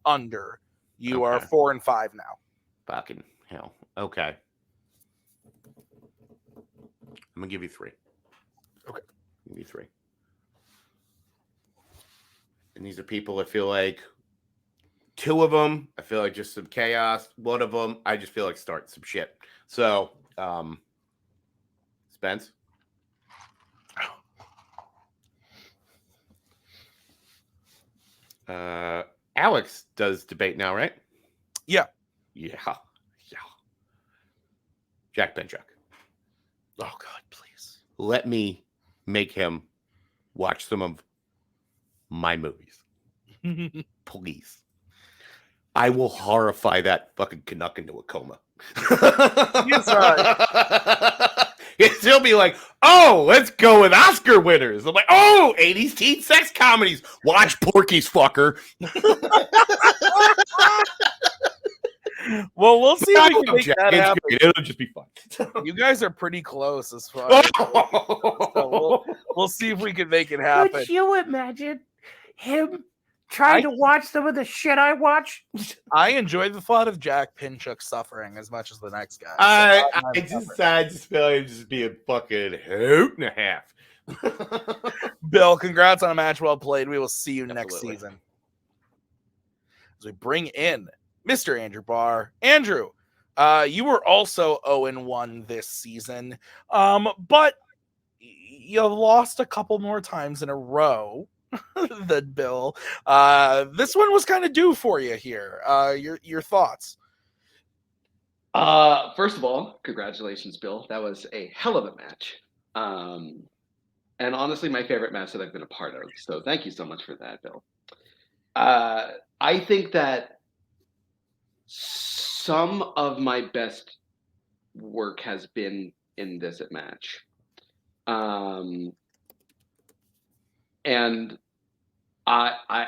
under. You are 4-5 now. Fucking hell. Okay. I'm going to give you 3. Okay. Give you 3. And these are people I feel like 2 of them, I feel like just some chaos. 1 of them, I just feel like starting some shit. So, Spence? Alex does debate now, right? Yeah. Yeah. Jack Benchuk. Oh God, please. Let me make him watch some of my movies. Please. I will horrify that fucking Canuck into a coma. Yes, right. He'll be like, oh, let's go with Oscar winners. I'm like, oh, 80s teen sex comedies. Watch Porky's, fucker. Well, we'll see if we can make that happen. It'll just be fun. You guys are pretty close as far as so we'll see if we can make it happen. Could you imagine him trying to watch some of the shit I watch? I enjoy the thought of Jack Pinchuk suffering as much as the next guy. I just feel like just be a fucking hoot and a half. Bill, congrats on a match well played. We will see you next Absolutely. season. As we bring in Mr. Andrew Barr. Andrew, you were also 0-1 this season, but you lost a couple more times in a row than Bill. This one was kind of due for you here. Your thoughts? First of all, congratulations, Bill. That was a hell of a match. And honestly, my favorite match that I've been a part of. So thank you so much for that, Bill. I think that some of my best work has been in this match. And I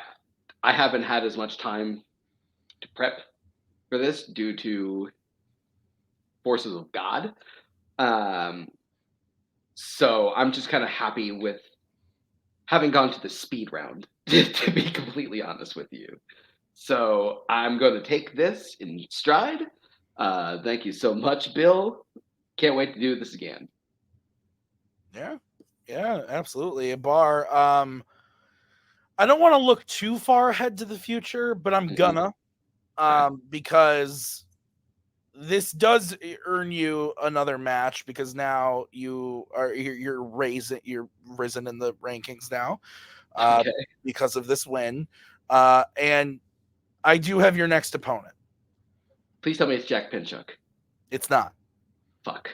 haven't had as much time to prep for this due to forces of God. So I'm just kind of happy with having gone to the speed round, to be completely honest with you. So I'm going to take this in stride. Thank you so much, Bill. Can't wait to do this again. Yeah, absolutely. Barr, I don't want to look too far ahead to the future, but I'm gonna, because this does earn you another match, because now you're risen in the rankings now, because of this win, and I do have your next opponent. Please tell me it's Jack Pinchuk. It's not. Fuck.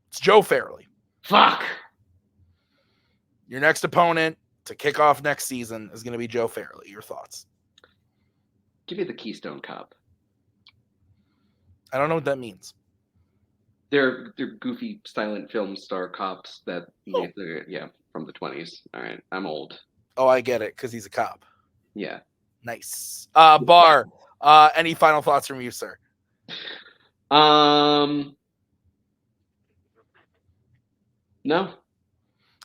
It's Joe Farrelly. Fuck. Your next opponent to kick off next season is going to be Joe Farrelly. Your thoughts? Give me the Keystone Cop. I don't know what that means. They're goofy silent film star cops that from the 20s. All right, I'm old. Oh, I get it, because he's a cop. Yeah. Nice. Barr, any final thoughts from you, sir? No.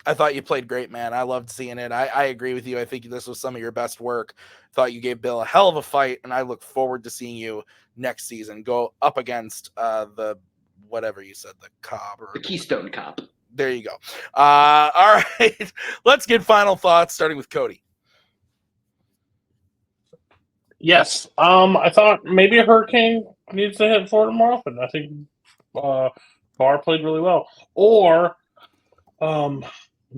I thought you played great, man. I loved seeing it. I agree with you. I think this was some of your best work. Thought you gave Bill a hell of a fight, and I look forward to seeing you next season go up against the whatever you said, the Cobb or the Keystone Cop. There you go. All right, let's get final thoughts, starting with Cody. Yes. I thought maybe a Hurricane needs to hit Florida more often. I think Barr played really well. Or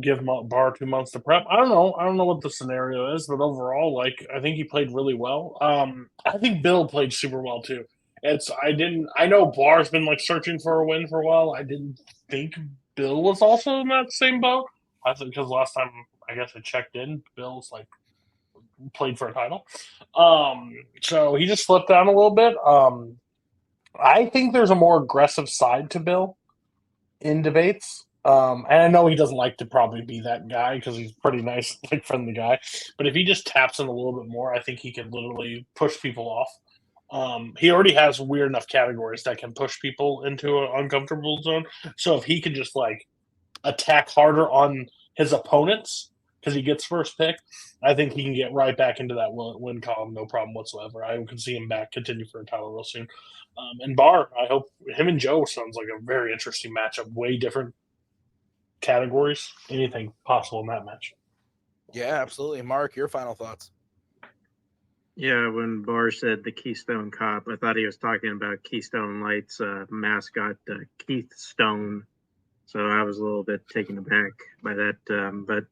give Barr 2 months to prep. I don't know. I don't know what the scenario is, but overall, I think he played really well. I think Bill played super well too. I know Barr's been searching for a win for a while. I didn't think Bill was also in that same boat. I think because last time I guess I checked in, Bill's played for a title. So he just slipped down a little bit. I think there's a more aggressive side to Bill in debates. And I know he doesn't like to probably be that guy because he's pretty nice, friendly guy. But if he just taps in a little bit more, I think he can literally push people off. He already has weird enough categories that can push people into an uncomfortable zone. So if he can just attack harder on his opponents because he gets first pick, I think he can get right back into that win column, no problem whatsoever. I can see him continue for a title real soon. And Barr, I hope him and Joe sounds like a very interesting matchup. Way different categories. Anything possible in that match. Yeah, absolutely. Mark, your final thoughts. Yeah, when Barr said the Keystone Cop, I thought he was talking about Keystone Lights mascot, Keith Stone. So I was a little bit taken aback by that. But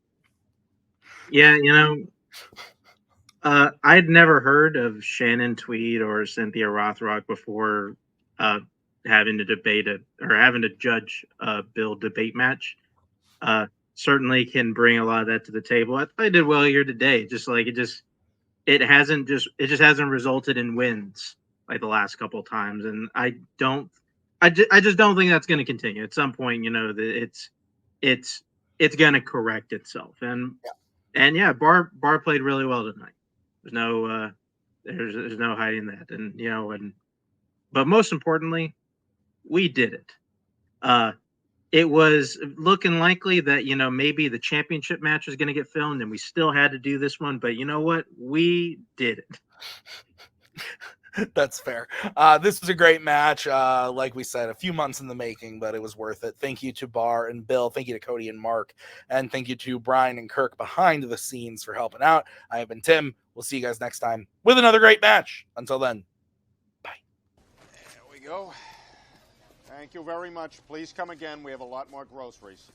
yeah, I'd never heard of Shannon Tweed or Cynthia Rothrock before having to debate or having to judge a Bill debate match. Certainly can bring a lot of that to the table. I thought I did well here today. It just hasn't resulted in wins like the last couple of times, and I just don't think that's going to continue. At some point, it's going to correct itself. And yeah, Barr played really well tonight. There's no hiding that. And but most importantly, we did it. It was looking likely that maybe the championship match was going to get filmed, and we still had to do this one. But you know what? We did it. That's fair. This was a great match. Like we said, a few months in the making, but it was worth it. Thank you to Barr and Bill. Thank you to Cody and Mark. And thank you to Brian and Kirk behind the scenes for helping out. I have been Tim. We'll see you guys next time with another great match. Until then, bye. There we go. Thank you very much. Please come again. We have a lot more groceries.